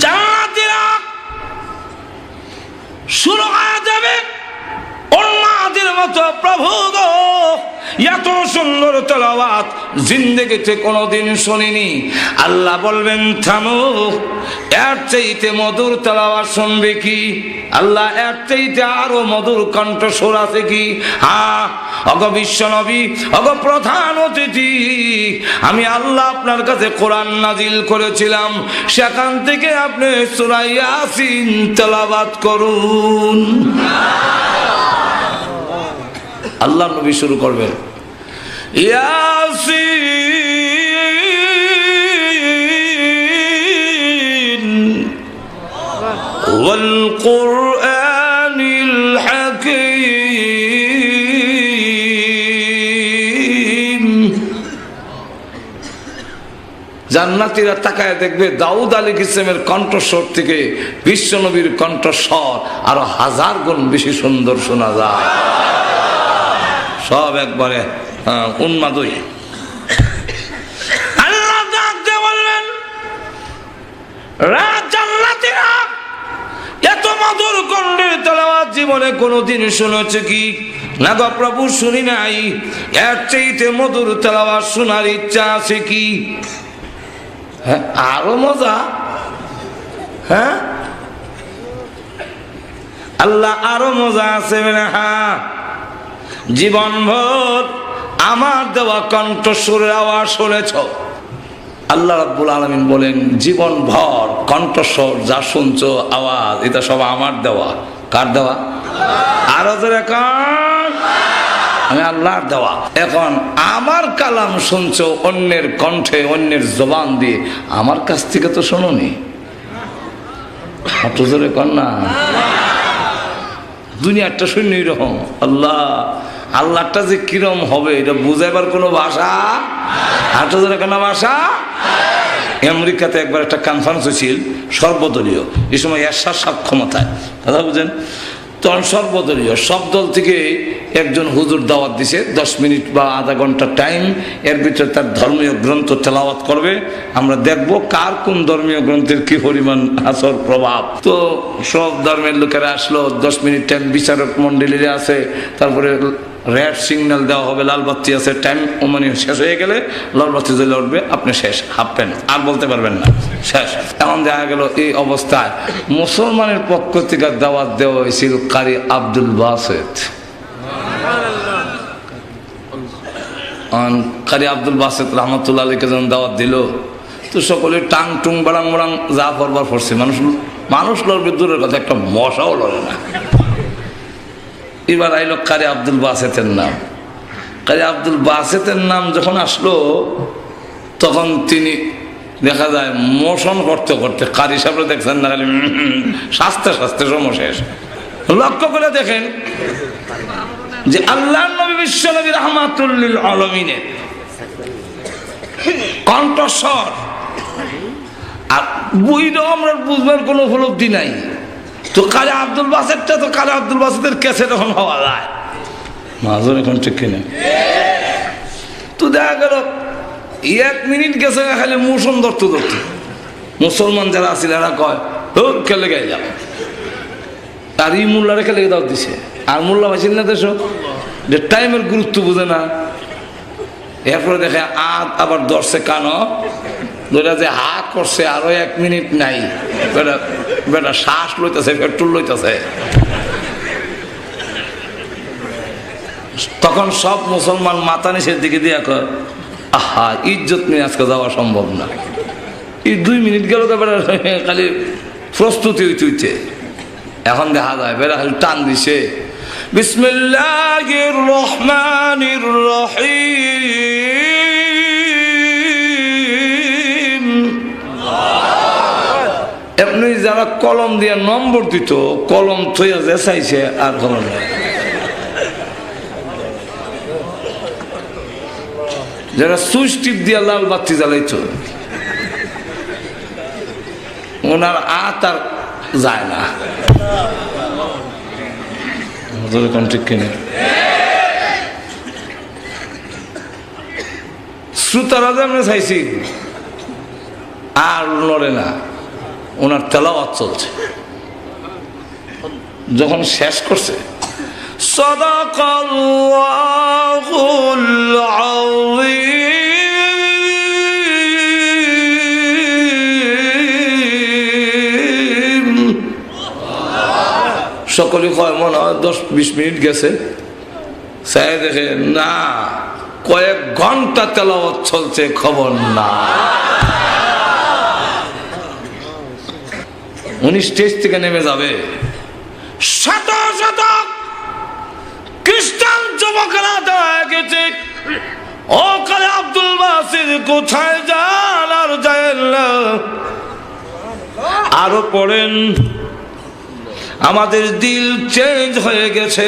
জান্নাতীরা শুরু হয়ে যাবে উম্মাদের মতো, প্রভু গো এত সুন্দর তেলাওয়াত জিন্দেগিতে কোনোদিন শুনিনি। আল্লাহ বলবেন থামো, এর চাইতে মধুর তেলাওয়াত শুনবে কি? আল্লাহ এর চাইতে আরো মধুর কণ্ঠস্বর আছে কি? হ্যাঁ, অগ বিশ্ব নবী, অগ প্রধান অতিথি, আমি আল্লাহ আপনার কাছে কোরআন নাজিল করেছিলাম, সেখান থেকে আপনি সূরা ইয়াসিন তেলাওয়াত করুন। আল্লাহ নবী শুরু করবেন, ইয়াসিন ওয়াল কুরআনিল হাকীম। জান্নাতীরা তাকায় দেখবে দাউদ আলাইহিস ইসলামের কণ্ঠস্বর থেকে বিশ্ব নবীর কণ্ঠস্বর আরো 1000 গুণ বেশি সুন্দর শোনা যায়। সব একবারে উন্মাদই। আল্লাহ ডাকতে বললেন, জান্নাতীরা এত মধুর কণ্ঠের তেলাওয়াত জীবনে কোনোদিন শুনেছে কি? না গো প্রভু, শুনি নাই। এর চাইতে মধুর তেলাওয়াত শোনার ইচ্ছা আছে কি? হ্যাঁ, আরো মজা। হ্যাঁ, আল্লাহ আরো মজা আছে। হ্যাঁ, জীবনভর আমার দেওয়া কণ্ঠস্বরের আওয়াজ শুনেছ। আল্লাহ রাব্বুল আলামিন বলেন, জীবনভর কণ্ঠস্বর যা শুনছো আওয়াজ, এটা সব আমার দেওয়া। কার দেওয়া? আরো জোরে কান, আমি আল্লাহর দেওয়া। এখন আমার কালাম শুনছো অন্যের কণ্ঠে, অন্যের জবান দিয়ে, আমার কাছ থেকে তো শোনোনি। এত জোরে কান না, দুনিয়াটা শূন্য এরকম। আল্লাহটা যে কিরম হবে এটা বুঝাইবার কোনো ভাষা, হাঁটা ধরে কেন ভাষা। আমেরিকাতে একবার একটা কনফারেন্স হয়েছিল সর্বদলীয়, এই সময় এরশাদ সাহেব ক্ষমতায়, কথা বুঝেন। তখন সর্বদলীয় সব দল থেকে একজন হুজুর দাওয়াত দিছে, 10 মিনিট বা আধা ঘন্টা টাইম, এর ভিতরে তার ধর্মীয় গ্রন্থ তেলাওয়াত করবে। আমরা দেখব কার কোন ধর্মীয় গ্রন্থের কি পরিমাণ আসর প্রভাব। তো সব ধর্মের লোকেরা আসলো, 10 মিনিট টাইম বিচারক মন্ডলীরা আছে, তারপরে রেড সিগন্যাল দেওয়া হবে, লাল বাতি আছে, টাইম মানে শেষ হয়ে গেলে লাল বাতি জ্বলে উঠবে, আপনি শেষ, হাঁপবেন, আর বলতে পারবেন না, শেষ। এমন দেখা গেল এই অবস্থায় মুসলমানের পক্ষ থেকে দাওয়াত দেওয়া হয়েছিল কারি আব্দুল বাসেত। কারি আব্দুল বাসেত রহমতুল্লাহ আলাইহি যখন দাওয়াত দিল, তো সকলে টাং টুং বাড়াং বাড়াং যা পড়বার পড়ছে। মানুষ লড়বে দূরের কথা, একটা মশাও লড়ে না। এবার আইল কারি আব্দুল বাসেতের নাম। কারি আব্দুল বাসেতের নাম যখন আসলো, তখন তিনি দেখা যায় মোশন করতে করতে, কারি সাহেব দেখছেন না, খালি শাস্তে শাস্তে সমশেষ। লক্ষ্য করে দেখেন যে আল্লাহর নবী বিশ্ব নবী রাহমাতুল লিল আলামিনের কণ্ঠস্বর, আর বইটাও আমরা বুঝবার কোনো উপলব্ধি নাই। তো কারি আব্দুল বাসেতটা, তো কারি আব্দুল বাসেতের ক্যাসেট এখন হওয়া যায় মাঝে, এখন ঠিক কিনা। তো দেখা গেল 1 মিনিট গেছে, খালি মোশন ধরতে ধরতে মুসলমান যারা আছিল এরা কয়, ওর খেলে গাই যাও। আর এই মোল্লারে খেলে দাও দিছে, আর মোল্লা ভাইছিল না দেশ, যে টাইমের গুরুত্ব বুঝে না। এরপরে দেখে আবার ধরছে কানো ধরে, যে হা করছে, আরো 1 মিনিট নাই, বেটা শ্বাস লইতেছে, পেট্রোল লইতেছে। তখন সব মুসলমান মাথা নিচের দিকে দিয়ে কয়, আহা, ইজ্জত নিয়ে আজকে যাওয়া সম্ভব না। এই 2 মিনিট গেল, খালি প্রস্তুতি হইতে। এখন দেখা যায় বেড়া খালি টান দিছে, বিসমিল্লাহির রহমানির রহিম। এমনি যারা কলম দিয়ে নম্বর দিত, কলম থইয়া যে চাইছে আর কলম, যারা সুইচ টিপ দিয়া লাল বাতি জ্বালাইতো, ওনার আর যায় না। ঠিক কিনা? শ্রোতারা যে আমরা চাইছি আর লড়ে না, ওনার তেলাওয়াত চলছে। যখন শেষ করছে সাদাকাল্লাহুল আযীম, সকলে কয় মনে হয় 10-20 মিনিট গেছে, চাই দেখে না কয়েক ঘন্টা তেলাওয়াত চলছে, খবর না। উনি স্টেজ থেকে নেমে যাবে, শত শত খ্রিস্টান যুবকেরা দেওয়া গেছে, ও কালে আব্দুল বাসির কোথায় যান আর যায় না। আরো পড়েন, আমাদের দিল চেঞ্জ হয়ে গেছে।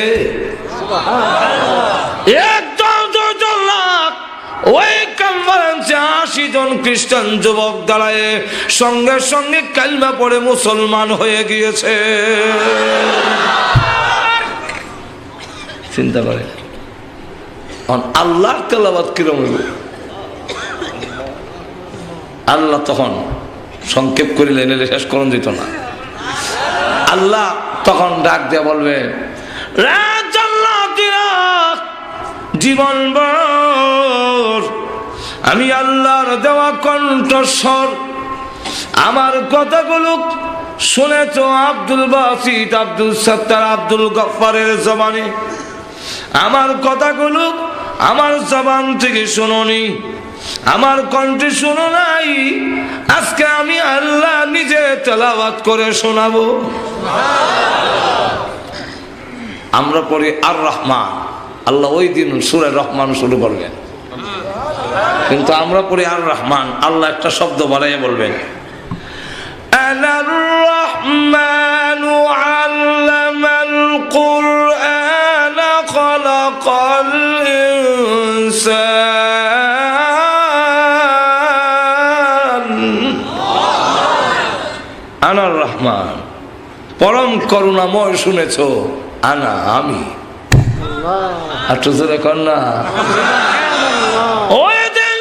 ওই কনফারেন্সে 80 জন খ্রিস্টান যুবক দাঁড়ায় সঙ্গে সঙ্গে কালমা পড়ে মুসলমান হয়ে গিয়েছে। চিন্তা করে আল্লাহর তেলাওয়াত কিরকম হইব। আল্লাহ তখন সংক্ষেপ করিলে নিলে শেষ করণ যেত না। আল্লাহ তখন ডাক দিয়ে বলবে, জীবনভর আমি আল্লাহর দেওয়া কণ্ঠস্বর আমার কথাগুলো শুনেছ আব্দুল বাসিত, আব্দুল সত্তার, আব্দুল গফফারের জবানে। আমার কথাগুলো আমার জবান থেকে শুনোনি, আমার কণ্ঠে শুনো নাই। আজকে আমি আল্লাহ নিজে তেলাওয়াত করে শোনাবো। আমরা পড়ি আর রহমান, আল্লাহ ওই দিন সূরা রহমান শুরু করবেন, কিন্তু আমরা পড়ি আর রহমান। আল্লাহ একটা শব্দ বাড়াইয়া বলবেন, আনার রহমানু আল্লামাল কুরআন খালাকাল ইনসান। আনার রহমান, পরম করুণাময়। শুনেছো আনা, আমি। একটু জোরে কর না। ওই দিন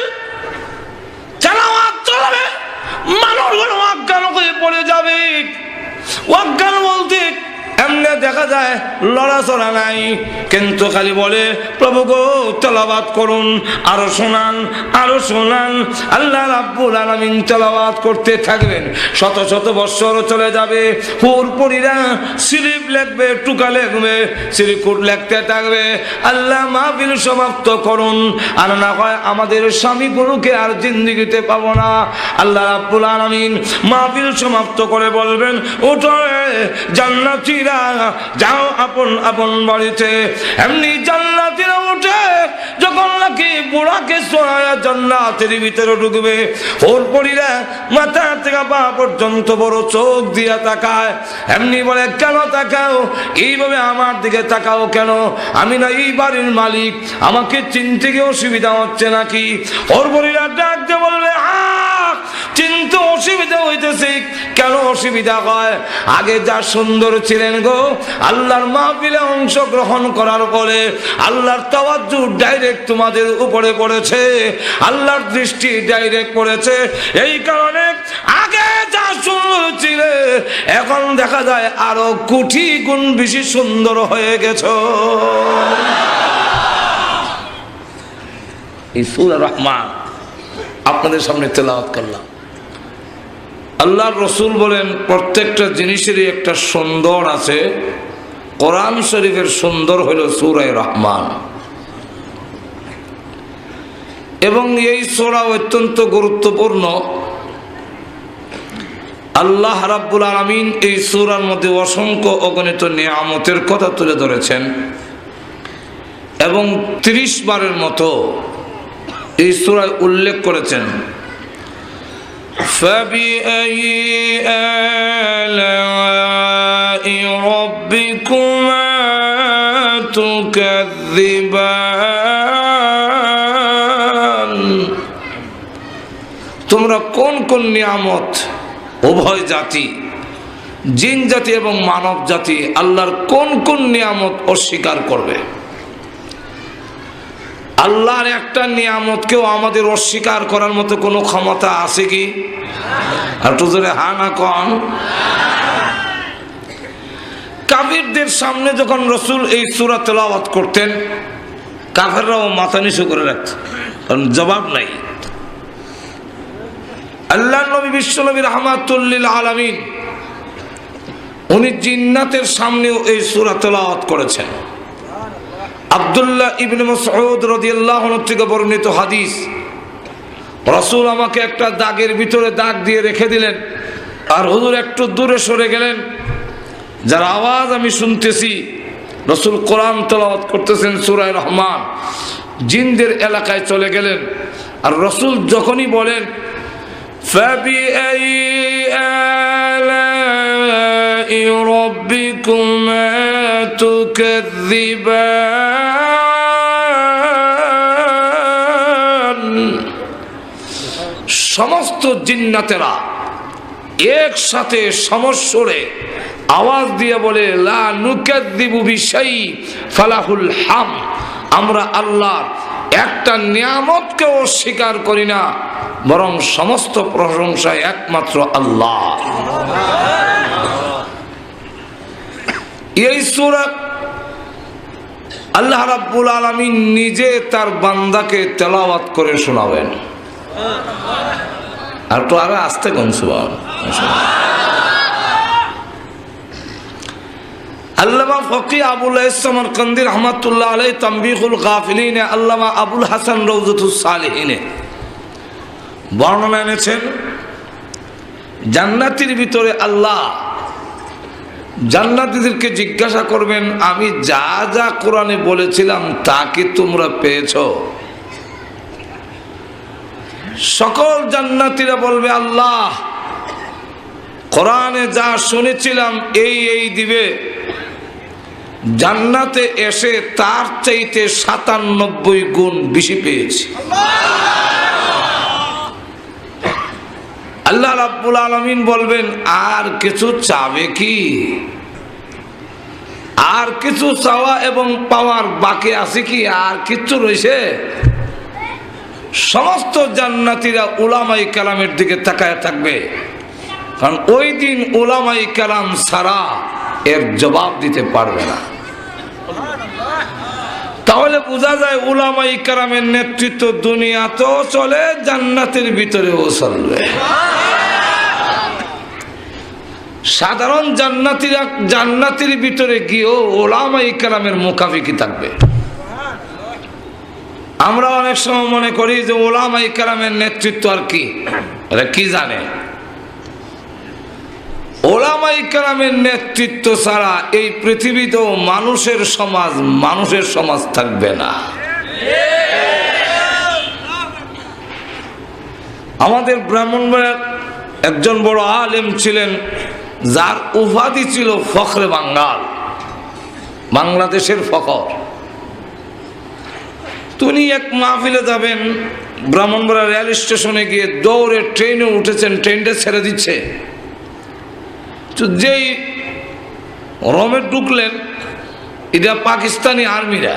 তেলাওয়াত চলবে, মানুষগুলো অজ্ঞান হয়ে পড়ে যাবে। অজ্ঞান বলতে এমনি দেখা যায় লড়াচড়া নাই, কিন্তু খালি বলে প্রভু গো তেলাওয়াত করুন, আরো শোনান, আরো শোনান। আল্লাহ রাব্বুল আলামিন তেলাওয়াত করতে থাকবেন। শত শত বৎসর চলে যাবে, হুরপুরীরা স্লিপ লিখবে, টুকা লিখবে, সিরিকুট লিখতে থাকবে। আল্লাহ মাহফিল সমাপ্ত করুন, আর না হয় আমাদের স্বামীগুলোকে আর জিন্দেগিতে পাবো না। আল্লাহ রাব্বুল আলামিন মাহফিল সমাপ্ত করে বলবেন, ওঠো জান্নাতীরা, যাও আপন আপন বাড়িতে। এমনি জান্নাতীরা উঠে যখন নাকি বুড়াকে সোয়া জান্নাতের ভিতরে ঢুকবে, হুরপুরীরা মাথা থেকে পা পর্যন্ত বড় চোখ দিয়া তাকায়। এমনি বলে, কেন তাকাও? এইভাবে আমার দিকে তাকাও কেন? আমি না এই বাড়ির মালিক, আমাকে চিনতে গিয়ে অসুবিধা হচ্ছে নাকি? হুরপুরীরা ডাক দিয়ে বলবে, চিনতে অসুবিধা হইতেছে। কেন অসুবিধা হয়? আগে যা সুন্দর ছিলেন গো, আল্লাহর মাহফিলে অংশগ্রহণ করার পরে আল্লাহর তাওয়াজ্জু ডাইরেক্ট তোমাদের উপরে পড়েছে, আল্লাহর দৃষ্টি ডাইরেক্ট পড়েছে। এই কারণে আগে যা সুন্দর ছিলে এখন দেখা যায় আরো কোটি গুণ বেশি সুন্দর হয়ে গেছো। এই সূরা রহমান আপনাদের সামনে তেলাওয়াত করলাম। আল্লাহর রাসূল বলেন, প্রত্যেকটা জিনিসেরই একটা সুন্দর আছে। কোরআন শরীফের সুন্দর হলো সূরা রহমান, এবং এই সূরা অত্যন্ত গুরুত্বপূর্ণ। আল্লাহ রাব্বুল আলামিন এই সূরার মধ্যে অসংখ্য অগণিত নিয়ামতের কথা তুলে ধরেছেন, এবং 30 বারের মতো এই সূরায় উল্লেখ করেছেন। فَبِأَيِّ آلَاءِ رَبِّكُمَا تُكَذِّبَانِ। তোমরা কোন কোন নিয়ামত, উভয় জাতি, জিন জাতি এবং মানব জাতি, আল্লাহর কোন কোন নিয়ামত অস্বীকার করবে? আল্লাহর একটা নিয়ামতকেও আমাদের অস্বীকার করার মতো কোনো ক্ষমতা আছে কি? আর তো জোরে হা না কন। কাফিরদের সামনে যখন রাসূল এই সূরা তেলাওয়াত করতেন, কাফেররাও মাথা নিচু করে রাখত, কারণ জবাব নাই। আল্লাহর নবী বিশ্বনবী রাহমাতুল লিল আলামিন উনি জিন্নাতের সামনেও এই সূরা তেলাওয়াত করেছেন। আব্দুল্লাহ ইবনে মাসউদ রাদিয়াল্লাহু আনহু থেকে বর্ণিত হাদিস, রাসূল আমাকে একটা দাগের ভিতরে দাগ দিয়ে রেখে দিলেন, আর হুজুর একটু দূরে সরে গেলেন, যার আওয়াজ আমি শুনতেছি রাসূল কোরআন তেলাওয়াত করতেছেন সূরা রহমান, জিনদের এলাকায় চলে গেলেন। আর রাসূল যখনই বলেন ফাবিআই আলাই রাব্বিকুমা তুকাযযিবান, সমস্ত জিন্নাতেরা একসাথে সমস্বরে আওয়াজ দিয়ে বলে লা নুকাযযিবু বিশাই ফালাহুল হাম, আমরা আল্লাহর একটা নিয়ামতকে অস্বীকার করি না, বরং সমস্ত প্রশংসা একমাত্র আল্লাহ। এই সূরা আল্লাহ রাব্বুল আলামিন নিজে তার বান্দাকে তেলাওয়াত করে শোনাবেন। আর তো আরো আস্তে কোন সুবহানাল্লাহ। আল্লামা ফকি আবুল সামারকান্দি রহমাতুল্লাহ আলাইহি তানবীহুল গাফিলিনে, আল্লামা আবুল হাসান রওজাতুস সালিহিনে বর্ণনা এনেছেন, জান্নাতের ভিতরে আল্লাহ জান্নাতীদেরকে জিজ্ঞাসা করবেন, আমি যা যা কোরআনে বলেছিলাম তা কি তোমরা পেয়েছো? সকল জান্নাতীরা বলবে আল্লাহ কোরআনে যা শুনেছিলাম এই এই দিবে, জান্নাতে এসে তার চাইতে ৯৭ গুণ বেশি পেয়েছি। আল্লাহ রাব্বুল আলামিন বলবেন আর কিছু চাবে কি? আর কিছু চাওয়া এবং পাওয়ার বাকি আছে কি? আর কিছু রয়েছে? সমস্ত জান্নাতীরা উলামায়ে কেরামের দিকে তাকায় থাকবে, কারণ ওই দিন উলামায়ে কেরাম ছাড়া এর জবাব দিতে পারবে না। তাহলে বোঝা যায় উলামায়ে কেরামের নেতৃত্ব দুনিয়াতেও চলে, জান্নাতের ভিতরেও চলবে। সাধারণ জান্নাতীরা জান্নাতের ভিতরে গিয়েও উলামায়ে কেরামের মুখাফিকি থাকবে। আমরা অনেক সময় মনে করি যে উলামায়ে কেরামের নেতৃত্ব আর কি, এটা কি জানে? উলামায়ে কেরামের নেতৃত্ব ছাড়া এই পৃথিবীতেও মানুষের সমাজ থাকবে না। আমাদের ব্রাহ্মণবাড়িয়ার একজন বড় আলেম ছিলেন, যার উপাধি ছিল ফখরে বাঙ্গাল, বাংলাদেশের ফখর। তিনি এক মাহফিলে যাবেন, ব্রাহ্মণবাড়িয়া রেল স্টেশনে গিয়ে দৌড়ে ট্রেনে উঠেছেন, ট্রেনটা ছেড়ে দিচ্ছে, তো যেই রোমে ঢুকলেন, এটা পাকিস্তানি আর্মিরা।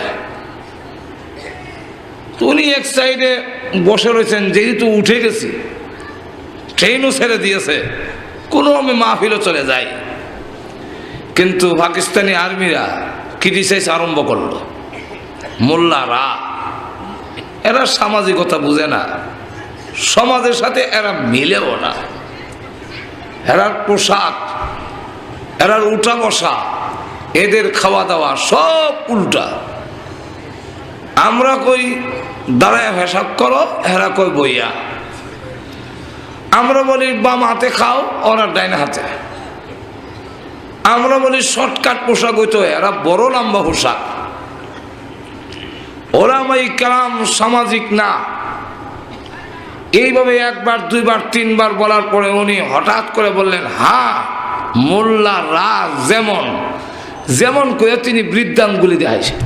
উনি এক সাইডে বসে রয়েছেন, যেহেতু উঠে গেছি, ট্রেনও ছেড়ে দিয়েছে, কোনো আমি মাহফিলও চলে যাই। কিন্তু পাকিস্তানি আর্মিরা ক্রিটিসাইজ আরম্ভ করলো, মোল্লারা এরা সামাজিকতা বুঝে না, সমাজের সাথে এরা মিলেও না, এরার পোশাক, এরার উঠা বসা, এদের খাওয়া দাওয়া সব উল্টা। আমরা কই দাঁড়ায় হিসাব করো, এরা কই বইয়া। আমরা বলি বাম হাতে খাও, ওরা ডাইন হাতে। আমরা বলি শর্টকাট পোশাক হইতো, এরা বড় লম্বা পোশাক। উলামায়ে কেরাম সামাজিক না। এইভাবে একবার দুইবার তিনবার বলার পরে উনি হঠাৎ করে বললেন, হ্যাঁ মোল্লারা যেমন যেমন করে তিনি বৃদ্ধাঙ্গুলি দেখাইছেন।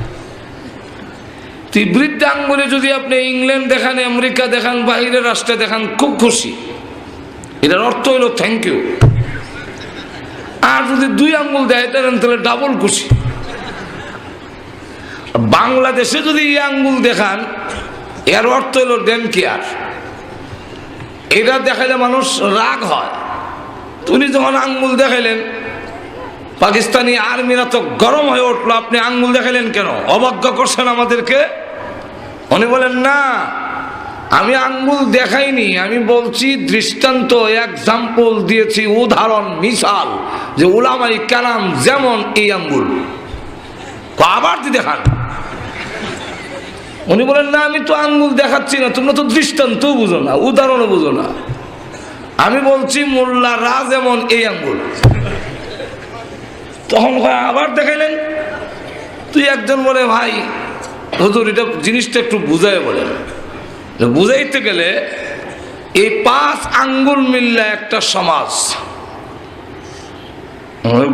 তুই বৃদ্ধাঙ্গুলি যদি আপনি ইংল্যান্ড দেখান, আমেরিকা দেখান, বাইরের রাষ্ট্রে দেখান, খুব খুশি, এটার অর্থ হইল থ্যাংক ইউ। আর যদি 2 আঙ্গুল দেয় তাহলে ডাবল খুশি। বাংলাদেশে যদি এই আঙ্গুল দেখান, এর অর্থ হলো ডেন কেয়ার। এটা দেখাইলে মানুষ রাগ হয়। উনি যখন আঙ্গুল দেখাইলেন, পাকিস্তানি আর্মিরা তো গরম হয়ে উঠলো, আপনি আঙ্গুল দেখাইলেন কেন, অবজ্ঞা করছেন আমাদেরকে। উনি বলেন না, আমি আঙ্গুল দেখাইনি, আমি বলছি দৃষ্টান্ত, এক্সাম্পল দিয়েছি, উদাহরণ, মিসাল, যে উলামায়ে কেরাম যেমন এই আঙ্গুল। আবার দেখান। উনি বলেন না, আমি তো আঙ্গুল দেখাচ্ছি না, তোমরা তো দৃষ্টান্ত বুঝো না, উদাহরণও বুঝো না। আমি বলছি মোল্লারা যেমন এই আঙ্গুল। তখন আবার দেখাইলেন। তুই একজন বলে, ভাই হুজুর এটা জিনিসটা একটু বুঝাই বলেন। বুঝাইতে গেলে এই 5 আঙ্গুল মিললে একটা সমাজ।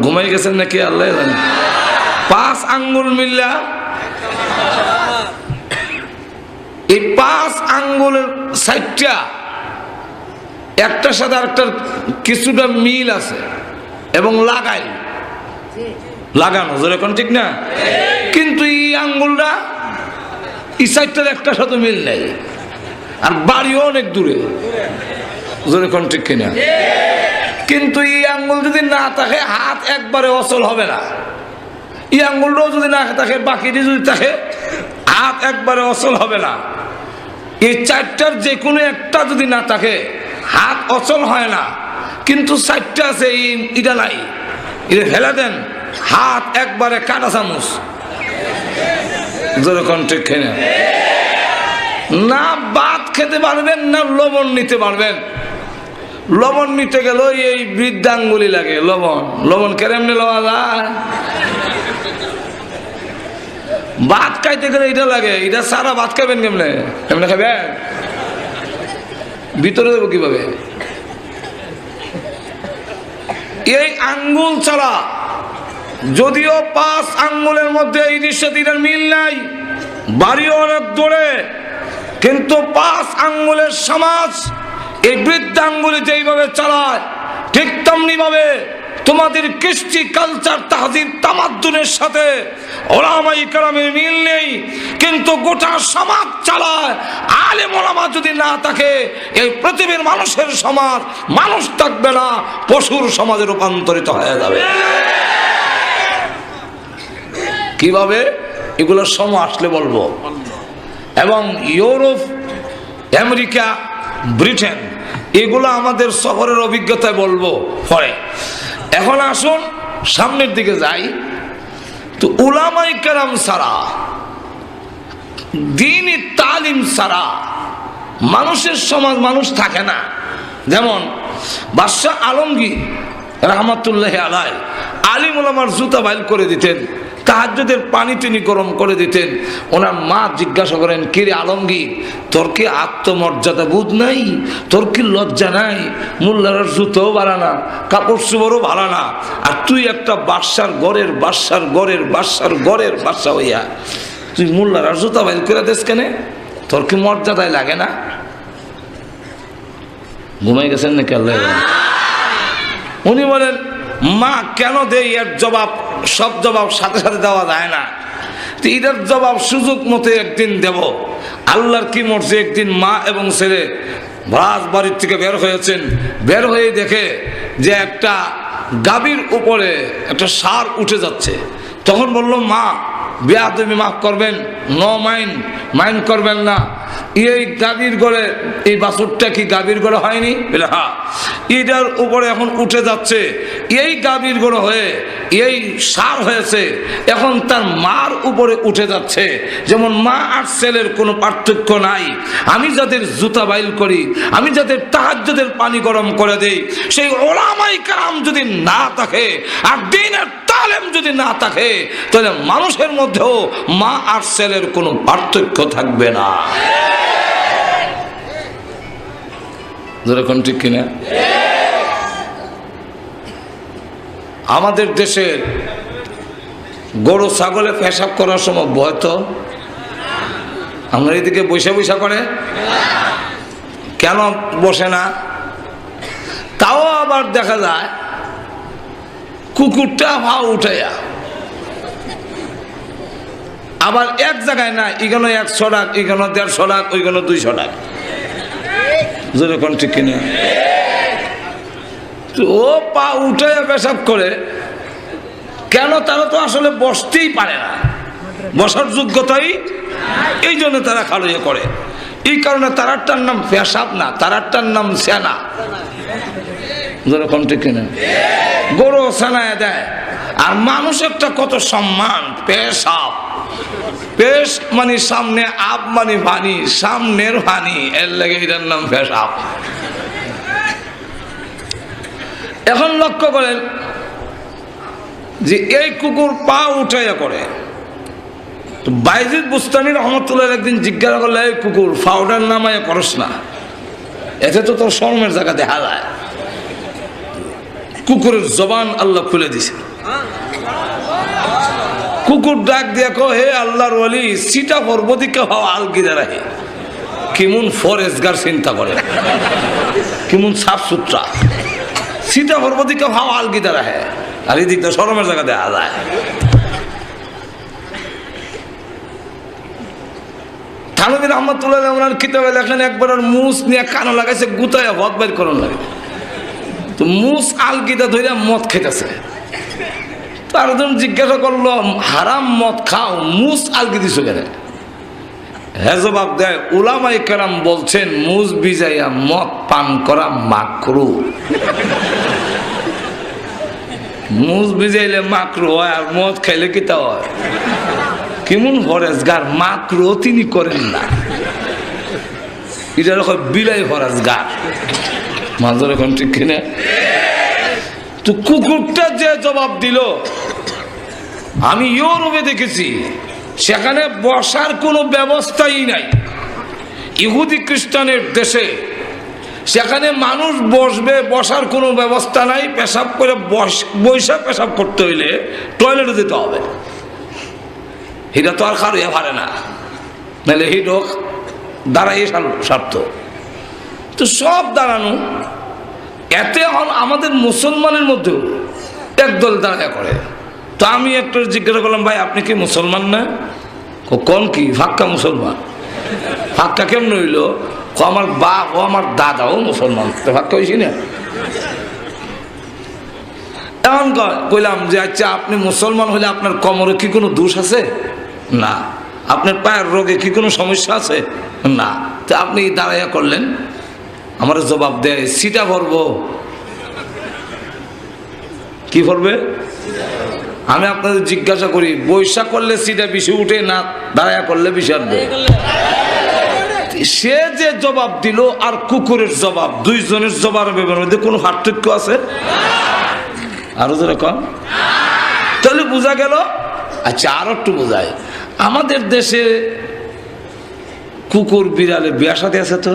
ঘুমাই গেছেন নাকি আল্লাহ জানে। 5 আঙ্গুল মিললা, এই 5 আঙ্গুলের সাইডটা একটার সাথে আরেকটার কিছুটা মিল আছে এবং লাগানো যেরকম, ঠিক না? কিন্তু এই আঙ্গুলটা এই সাইডটার একটার সাথে মিল নেই, আর বাড়িও অনেক দূরে, যেরকম, ঠিক কিনা? কিন্তু এই আঙ্গুল যদি না থাকে, হাত একবারে অচল হবে না। এই আঙ্গুলটাও যদি না থাকে, বাকিটি যদি থাকে, হাত একবারে অচল হবে না। এই 4টার যে কোনো একটা যদি না থাকে, হাত অচল হয় না। কিন্তু 4টা আছে, এটা নাই, এটা ফেলে দেন, হাত একবারে কাটা চামচ, যেরকম, ঠিক কিনা? না ভাত খেতে পারবেন, না লবণ নিতে পারবেন। লবণ নিতে গেল এই বৃদ্ধাঙ্গুলি লাগে। লবণ কেমনে লওয়া যায়? ভাত খাইতে গেলে এটা লাগে, এটা সারা ভাত খাবেন কেমনে? কেমনে খাবেন? ভিতরে দেবো কিভাবে? এই আঙ্গুল ছাড়া, যদিও 5 আঙ্গুলের মধ্যে এই সাথে মিল নাই, বাড়িও অনেক দূরে, কিন্তু 5 আঙ্গুলের সমাজ এই বৃদ্ধাঙ্গুলি যেইভাবে চালায়, ঠিক তেমনি ভাবে তোমাদের কৃষ্টি, কালচার, তাহজিব, তামাদ্দুনের সাথে উলামায়ে কেরামের মিল নেই, কিন্তু গোটা সমাজ চালায়। আলেম ওলামা যদি না থাকে, এই পৃথিবীর মানুষের সমাজ মানুষ থাকবে না, পশুর সমাজে রূপান্তরিত হয়ে যাবে। কিভাবে? এগুলোর সময় আসলে বলবো। এবং ইউরোপ, আমেরিকা, ব্রিটেন, এগুলো আমাদের সফরের অভিজ্ঞতায় বলবো পরে। এখন আসুন সামনের দিকে যাই। তো উলামায়ে কেরাম ছাড়া, দ্বীনি তালিম ছাড়া মানুষের সমাজ মানুষ থাকে না। যেমন বাদশাহ আলমগীর রহমতুল্লাহ আলাইহি আলিম ওলামার জুতা বাইল করে দিতেন, তাহাজ্জুদের পানি তিনি গরম করে দিতেন। ওনার মা জিজ্ঞাসা করেন, কিরে আলমগীর, তোর কি আত্মমর্যাদা বোধ নাই? তোর কি লজ্জা নাই? মোল্লার জুতাও ভাড়া না, কাপড় চোপড়ও ভাড়া না, আর তুই একটা বাদশার ঘরের বাদশা হইয়া তুই মোল্লার জুতা বাইল করে দিস কেন? তোর কি মর্যাদায় লাগে না? ঘুমাই গেছেন নাকি আল্লাহ? উনি বলেন, মা কেন দেই? এর জবাব, সব জবাব সাথে সাথে দেওয়া যায় না, এটার জবাব সুযোগ মতো একদিন দেব। আল্লাহর কি মর্জি, একদিন মা এবং ছেলে বাড়ির থেকে বের হয়েছেন, বের হয়ে দেখে যে একটা গাভীর উপরে একটা ষাঁড় উঠে যাচ্ছে। তখন বলল, মা বেয়াদবি মাফ করবেন, নো মাইন্ড করবেন না, এই গাভীর গড়ে, এই বাছুরটা কি গাভীর গড়ে হয়নি? বলে হ্যাঁ। এটার উপরে এখন উঠে যাচ্ছে, এই গাভীর গড়ে হয়ে এই ষাঁড় হয়েছে, এখন তার মার উপরে উঠে যাচ্ছে। যেমন মা আর ছেলের কোনো পার্থক্য নাই। আমি যাদের জুতা বাইল করি, আমি যাদের তাহাজ্জুদের পানি গরম করে দেই, সেই উলামায়ে কেরাম যদি না থাকে, আর দ্বীনের তালিম যদি না থাকে, তাহলে মানুষের মধ্যেও মা আর ছেলের কোনো পার্থক্য থাকবে না। যেরকম, ঠিক কিনা? আমাদের দেশের গরু ছাগলে পেশাব করার সময় ভয় তো, আমরা এদিকে বৈশা করে, কেন বসে না? তাও আবার দেখা যায় কুকুরটা ভাও উঠাইয়া আবার এক জায়গায় না, এখানে 100 টাকা, এখানে 150 টাকা, ওইখানে 200 টাকা। যেরকম ঠিক কিনা? ও পা উঠে পেশাব করে কেন? তারা তো আসলে বসতেই পারে না, বসার যোগ্যতাই, এই জন্য তারা খালুয়ে করে। এই কারণে তারারটার নাম পেশাব না, তারারটার নাম সেনা। যেরকম ঠিক কিনা? গরু সেনায় দেয়, আর মানুষেরটা কত সম্মান। পেশাব, পেশ মানে সামনে, আপ মানে পানি, সামনের পানি, এর লাগে এটার নাম পেশাব। এখন লক্ষ্য করেন যে এই কুকুর পা উঠাইয়া করে। তো বাইজিদ বুস্তানি রহমতুল্লাহ একদিন জিজ্ঞাসা করলে, এই কুকুর পাউডার নামাইয়া করস না, এতে তো তোর শরমের জায়গা দেখা যায়। কুকুরের জবান আল্লাহ খুলে দিছে। কুকুর ডাক দিয়া কো, হে আল্লাহর ওয়ালি, সিটা পর্বতিকে হওয়া আলগিদা রাখে। কেমন ফরেজগার চিন্তা করে, কেমন সাফ সুতরা। সিটা পর্বতিকে হওয়া আলগিদা রাখে, আর এই দিকটা শরমের জায়গা দেখা যায়। থানবী রহমতুল্লাহ ওনার কিতাবে লেখেন, একবার ওর মুস নিয়ে কানো লাগাইছে, গুতায় হদ বাইর করার লাগে। তো মুস আলগিদা ধরে মদ খেতেছে। তার জন্য জিজ্ঞাসা করলো, হারাম মদ খাও, মুস আলগি দিছো কেন? হ্যাঁ জবাব দেয়, উলামায়ে কেরাম বলছেন মুস ভিজাইয়া মদ পান করা মাকরু। মুস ভিজাইলে মাকরু হয়, আর মদ খাইলে কি তা হয়? কেমন ফরেজগার, মাকরু তিনি করেন না, এটা রকম বিলাই ফরেজগার। মাঝে এখন ঠিক কিনা? তো কুকুরটা যে জবাব দিল, আমি ইউরোপে দেখেছি, সেখানে বসার কোনো ব্যবস্থাই নাই। ইহুদি খ্রিস্টানের দেশে সেখানে মানুষ বসবে, বসার কোনো ব্যবস্থা নাই। পেশাব করে বৈশা পেশাব করতে হইলে টয়লেটে যেতে হবে। এটা তো আর খারুয়া পারে না, নাহলে হিডো দাঁড়াই স্বার্থ। তো সব দাঁড়ানো, এতে আমাদের মুসলমানের মধ্যেও একদল দাঁড়ায় করে। তো আমি একটু জিজ্ঞাসা করলাম, ভাই আপনি কি মুসলমান না? কোন কি ফাক্কা মুসলমান? ফাক্কা কেমন হইল? আমার বাপ ও আমার দাদাও মুসলমান, ফাক্কা হয়েছি না? এমন কইলাম যে আচ্ছা, আপনি মুসলমান হলে আপনার কোমরে কি কোনো দোষ আছে? না। আপনার পায়ের রোগে কি কোনো সমস্যা আছে? না। তো আপনি দাঁড়াইয়া করলেন? আমার জবাব দেয়, সিটা ভরবো। কি ভরবে? আমি আপনাদের জিজ্ঞাসা করি, বৈশা করলে সিটা বেশি উঠে না দাঁড়াইয়া করলে বেশি আসবে? সে যে জবাব দিল আর কুকুরের জবাব, দুইজনের জবাবের মধ্যে কোনো পার্থক্য আছে? আরো যেরকম, তাহলে বোঝা গেল। আচ্ছা, আরো একটু বোঝায়, আমাদের দেশে কুকুর বিড়ালে বিয়া সাথে আছে তো?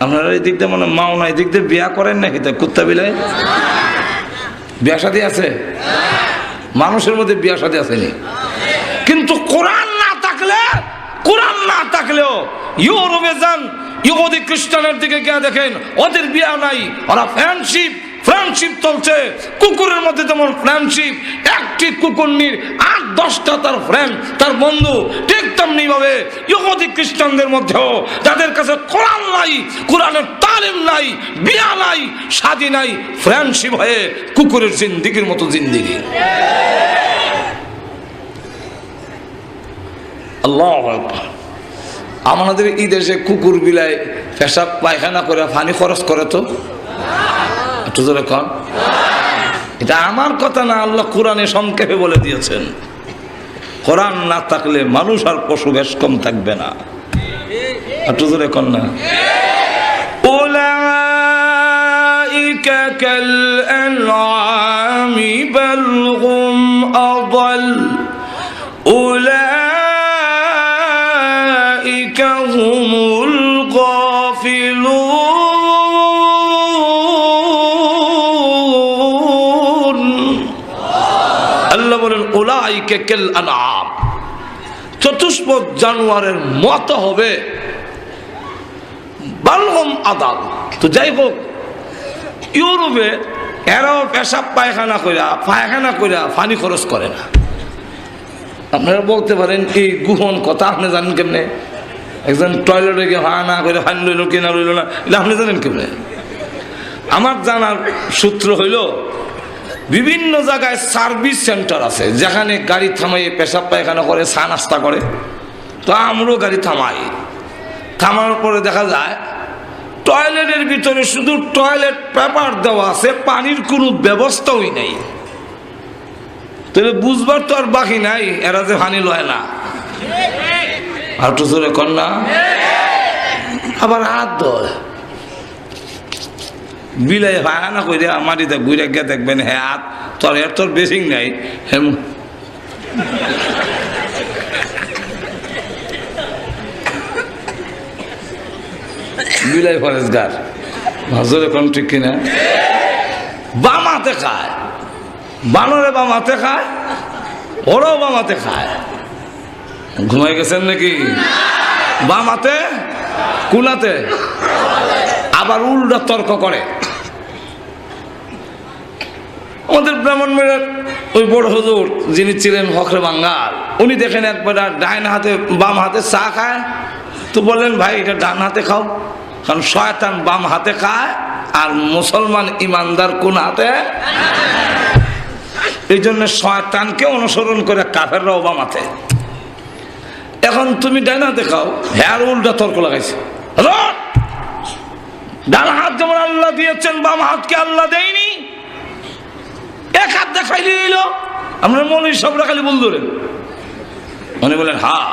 আপনারা এই দিক দিয়ে মনে মাও না, এই দিক দিয়ে বিয়া করেন নাকি? তা কুত্তা বিলাই বিয়া সাথে আছে? মানুষের মধ্যে বিয়া সাথে আসেনি। কিন্তু কোরআন না থাকলে, কোরআন না থাকলেও ইউরোপে যান, ইহুদি খ্রিস্টানের দিকে গিয়ে দেখেন ওদের বিয়া নাই, ওরা ফ্রেন্ডশিপ চলছে। কুকুরের মধ্যে যেমন ফ্রেন্ডশিপ, একটি কুকুর নির 8-10টা তার ফ্রেন্ড, তার বন্ধু, ঠিক তেমনি ভাবে ইহুদি খ্রিস্টানদের মধ্যেও যাদের কাছে কোরআন নাই, কোরআনের তালিম নাই, বিয়া নাই, শাদী নাই, ফ্রেন্ডশিপ হয়ে কুকুরের জিন্দিগির মতো জিন্দিগি। আল্লাহু আকবার। আমাদের এই দেশে কুকুর বিলায় পেশাব পায়খানা করে পানি খরচ করে তো? একটু জোরে কন। এটা আমার কথা না, আল্লাহ কোরআনে সংক্ষেপে বলে দিয়েছেন। কোরআন না থাকলে মানুষ আর পশু বেশ কম থাকবে না। একটু জোরে কন না। উলাইকা কাল আনআমি বাল হুম আযাল উলাইকা হুমুল গাফিলুন। আল্লাহ বলেন উলাইকা কাল আনআম, চতুষ্পদ জানোয়ারের মতো হবে। বালগম আদাল। তো যাই হোক, ইউরোপে এরাও পেশাব পায়খানা কইরা পানি খরচ করে না। আপনারা বলতে পারেন এই গুহন কথা আপনি জানেন কেমনে? একজন টয়লেটে গিয়ে হা না করে ফাইন রইল কিনা রইল না, এটা আপনি জানেন কেমনে? আমার জানার সূত্র হইল বিভিন্ন জায়গায় সার্ভিস সেন্টার আছে যেখানে গাড়ি থামাইয়ে পেশাব পায়খানা করে, চা নাস্তা করে। তো আমরাও গাড়ি থামাই, থামানোর পরে দেখা যায় টয়লেটের ভিতরে শুধু টয়লেট পেপার দেওয়া আছে, পানির কোনো ব্যবস্থাই নেই। তাহলে বুঝবার তো আর বাকি নাই এরা যে পানি লয় না। আর তো জোরে কর না। আবার হাত ধর বিলাই হয় না কইরা মাটিতে ঘুরে গিয়ে দেখবেন হ্যাঁ হাত তোর এর তোর বেশি নাই, হেম বিলাই ফরেজগার মাজরে কোন ঠিক কিনা। বাম হাতে খায়, বানরে বাম হাতে খায়, ওরাও বাম হাতে খায়। ঘুমাই গেছেন নাকি? বাম হাতে কুলাতে, আবার উল্টা তর্ক করে। আমাদের ব্রাহ্মণবাড়িয়ার ওই বড় হুজুর যিনি ছিলেন হকরে বাঙ্গাল, উনি দেখেন একবার ডাইন হাতে বাম হাতে চা খায়। তো বললেন ভাই এটা ডান হাতে খাও, কারণ শয়তান বাম হাতে খায় আর মুসলমান ইমানদার কোন হাতে। এই জন্য শয়তানকে অনুসরণ করে কাফেররাও বাম হাতে। এখন তুমি ডান হাতে খাও, হ্যাঁ উল্টা তর্ক লাগাইছে। ডান হাত যেমন আল্লাহ দিয়েছেন বাম হাতকে আল্লাহ দেয়নি, এক হাত দেখাই দিল। আমরা মৌলবী সবরা খালি বল ধরেন, উনি বলেন হ্যাঁ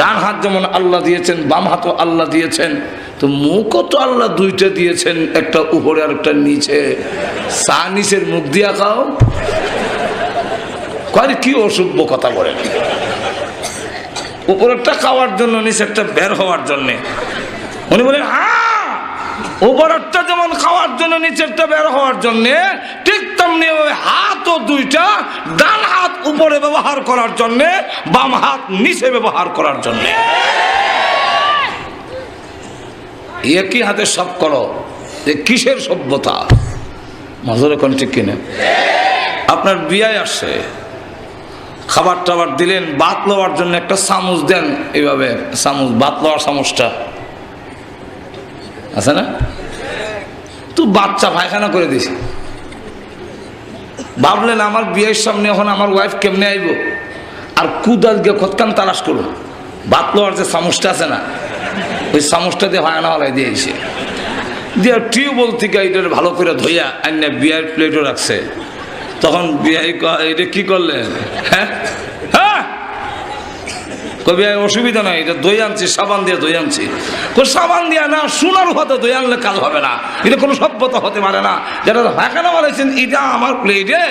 ডান হাত যেমন আল্লাহ দিয়েছেন বাম হাতও আল্লাহ দিয়েছেন, তো মুখও তো আল্লাহ দুইটা দিয়েছেন, একটা উপরে আর একটা নিচে। চা নিচের মুখ দিয়া খাও, কয় কি অসভ্য কথা বলেন। উপরেরটা খাওয়ার জন্য নিচেরটা বের হওয়ার জন্য। উনি বলেন হ্যাঁ উপরেরটা যেমন খাওয়ার জন্য নিচেরটা বের হওয়ার জন্য, ঠিক তেমনি ওই হাতও দুইটা, ডান হাত উপরে ব্যবহার করার জন্য, বাম হাত নিচে ব্যবহার করার জন্য। একই হাতে সব করো, যে কিসের সভ্যতা? মাজরে কোন ঠিক কিনা। আপনার বিয়ায় আসছে, খাবার টাবার দিলেন, ভাত লওয়ার জন্য একটা চামচ দেন, এইভাবে চামচ, ভাত লওয়ার চামচটা আছে না, তো বাচ্চা পায়খানা করে দিছে। ভাবলেন আমার বিয়ের সামনে এখন আমার ওয়াইফ কেমনে আইব, আর কুদাল গিয়ে খতকান তালাশ করুন। ভাত লওয়ার যে চামচটা আছে না, ওই চামচটা দিয়ে পায়খানা হলাই দিয়েছে, দিয়ে টিউবওয়েল থেকে এটার ভালো করে ধইয়া আইনা বিয়ের প্লেটও রাখছে। তখন বিয়াই এটা কি করলেন? হ্যাঁ হ্যাঁ কবি অসুবিধা নাই, এটা দই আনছি, সাবান দিয়ে দই আনছি। সাবান দিয়া না, সোনার হাতে দই আনলে কাজ হবে না, এটা কোনো সভ্যতা হতে পারে না। যেটা পায়খানা বানাইছেন এটা আমার প্লেটে,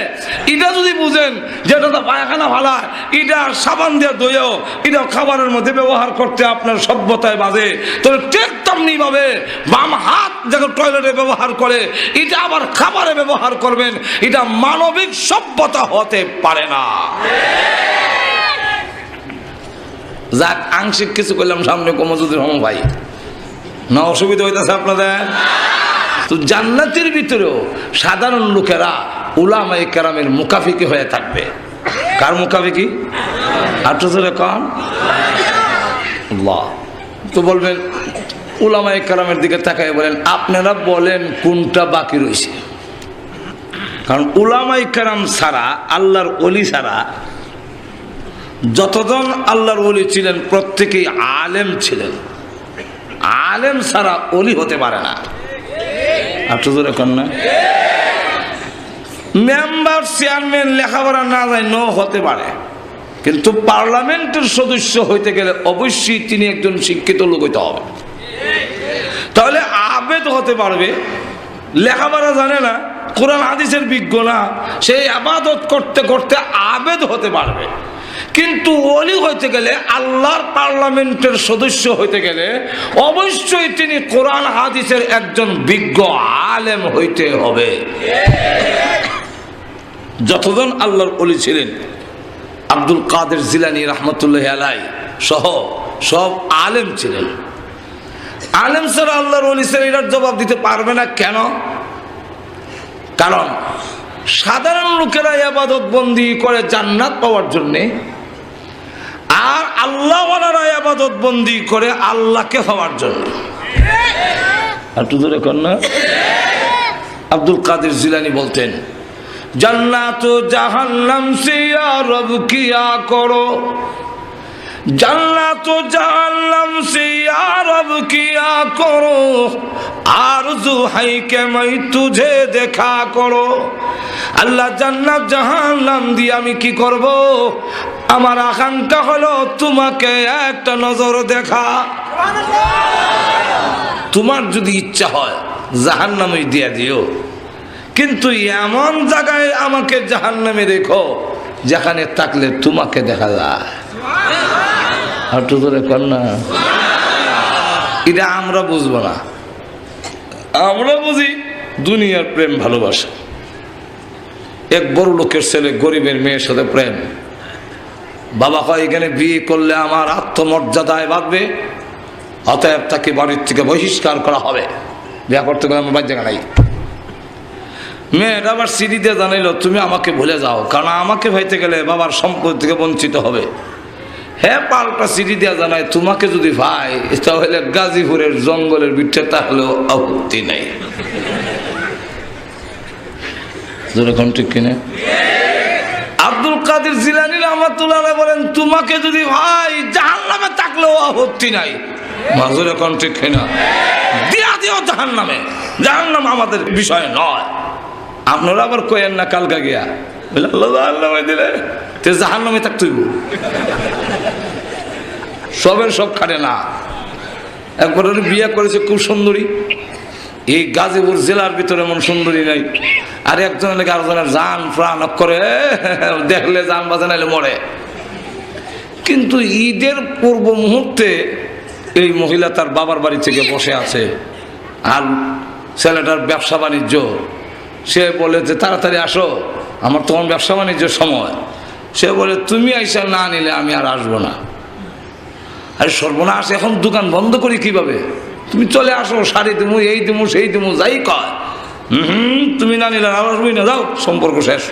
এটা যদি বুঝেন যেটা পায়খানা ভালায়, এটা সাবান দিয়ে দইও এটা খাবারের মধ্যে ব্যবহার করতে আপনার সভ্যতায় বাজে, তবে ঠিক তেমনি ভাবে বাম হাত যখন টয়লেটে ব্যবহার করে, এটা আবার খাবারে ব্যবহার করবেন, এটা মানবিক সভ্যতা হতে পারে না। যাক আংশিক কিছু করলাম সামনে কমজুদুর রহমান ভাই, না অসুবিধা হইতেছে আপনাদের? তো জান্নাতের ভিতরেও সাধারণ লোকেরা উলামায়ে কেরামের মুকাফিকি হয়ে থাকবে। কার মুকাফিকি? আটজোরে কন আল্লাহ। তো বলবেন উলামায়ে কেরামের দিকে তাকায় বলেন আপনারা বলেন কোনটা বাকি রয়েছে? কারণ উলামায়ে কেরাম ছাড়া, আল্লাহর ওলি ছাড়া, যতজন আল্লাহর ওলি ছিলেন প্রত্যেকেই আলেম ছিলেন। আলেম ছাড়া ওলি হতে পারে না। আপনাদের এখন না মেম্বার চেয়ারম্যান লেখাপড়া না যায় ন হতে পারে, কিন্তু পার্লামেন্টের সদস্য হইতে গেলে অবশ্যই তিনি একজন শিক্ষিত লোক হইতে হবে। তাহলে আবেদ হতে পারবে, লেখাপড়া জানে না, কোরআন হাদিসের বিজ্ঞ না, সেই আবাদত করতে করতে আবেদ হতে পারবে। কিন্তু ওলি হইতে গেলে, আল্লাহর পার্লামেন্টের সদস্য হইতে গেলে অবশ্যই তিনি কোরআন হাদিসের একজন বিজ্ঞ আলেম হইতে হবে। যতজন আল্লাহর ওলি ছিলেন, আব্দুল কাদের জিলানী রহমতুল্লাহ আলাই সহ সব আলেম ছিলেন। আলেম ছাড়া আল্লাহর ওলি ছাড়া এটার জবাব দিতে পারবে না। কেন? কারণ সাধারণ লোকেরা ইবাদত বন্দি করে জান্নাত পাওয়ার জন্যে, আল্লাহওয়ালারা ইবাদত বন্দি করে আল্লাহকে হওয়ার জন্য। একটু জোরে কর না। আব্দুল কাদের জিলানী বলতেন, জান্নাত ও জাহান্নাম সে ইয়া রব কিয়া করো, জান্নাত ও জাহান্নাম সে ইয়া রব কিয়া করো, আরজু হাই কে मैं तुझे দেখা করো। আল্লাহ জান্নাত জাহান্নাম দিয়ে আমি কি করব? আমার আকাঙ্ক্ষা হলো তোমাকে একটা নজর দেখা। তোমার যদি ইচ্ছা হয় জাহান্নামে দিয়া দিও, কিন্তু এমন জায়গায় আমাকে জাহান্নামে রেখো যেখানে থাকলে তোমাকে দেখা যায়। হাঁটু ধরে কর না। এটা আমরা বুঝবো না, আমরা বুঝি দুনিয়ার প্রেম ভালোবাসা। এক বড় লোকের ছেলে গরিবের মেয়ের সাথে প্রেম। বাবা কয় এখানে বিয়ে করলে আমার আত্মমর্যাদায় বাঁধবে, অতএব তাকে বাড়ির থেকে বহিষ্কার করা হবে, বিয়ে করতে গেলে আমার বাড়ি জায়গা নাই। মেয়েটা আবার সিঁড়ি দিয়ে জানাইল, তুমি আমাকে ভুলে যাও, কারণ আমাকে ভাইতে গেলে বাবার সম্পত্তি থেকে বঞ্চিত হবে। হ্যাঁ, পাল্টা সিঁড়ি দিয়া জানায়, তোমাকে যদি ভাই তাহলে গাজীপুরের জঙ্গলের বিটে তাহলেও আপত্তি নেই। যেরকম ঠিক কিনা? আব্দুল কাদের জিলানী রাহমাতুল্লাহ আলাইহি বলেন, তোমাকে যদি ভাই জাহান্নামে থাকলেও আপত্তি নাই। মাজুর এখন ঠিক কিনা? দিয়া দিও জাহান্নামে, জাহান্নাম আমাদের বিষয় নয়। আপনারা আবার কয়েন না কালকা গিয়া বলে আল্লাহ জাহান্নামে দিলে তে জাহান্নামে থাকতেই সবের সব খাটে না। একবার বিয়ে করেছে খুব সুন্দরী, এই গাজীপুর জেলার ভিতরে এমন সুন্দরী নাই। আর একজনের লেগে আরেকজনের জান প্রাণ করে, দেখলে জান বাজে নাইলে মরে। কিন্তু ঈদের পূর্ব মুহূর্তে এই মহিলা তার বাবার বাড়ি থেকে বসে আছে, আর ছেলেটার ব্যবসা বাণিজ্য। সে বলে যে তাড়াতাড়ি আসো, আমার তখন ব্যবসা বাণিজ্যের সময়। সে বলে তুমি আইসা না নিলে আমি আর আসবো না। আরে সর্বনাশ, এখন দোকান বন্ধ করি কিভাবে? তুমি চলে আসো, শাড়ি দিমু, এই দিমু, সেই দিমু, যাই কয়। তুমি না নিলে আর আসবই না, যাও, সম্পর্ক শেষ।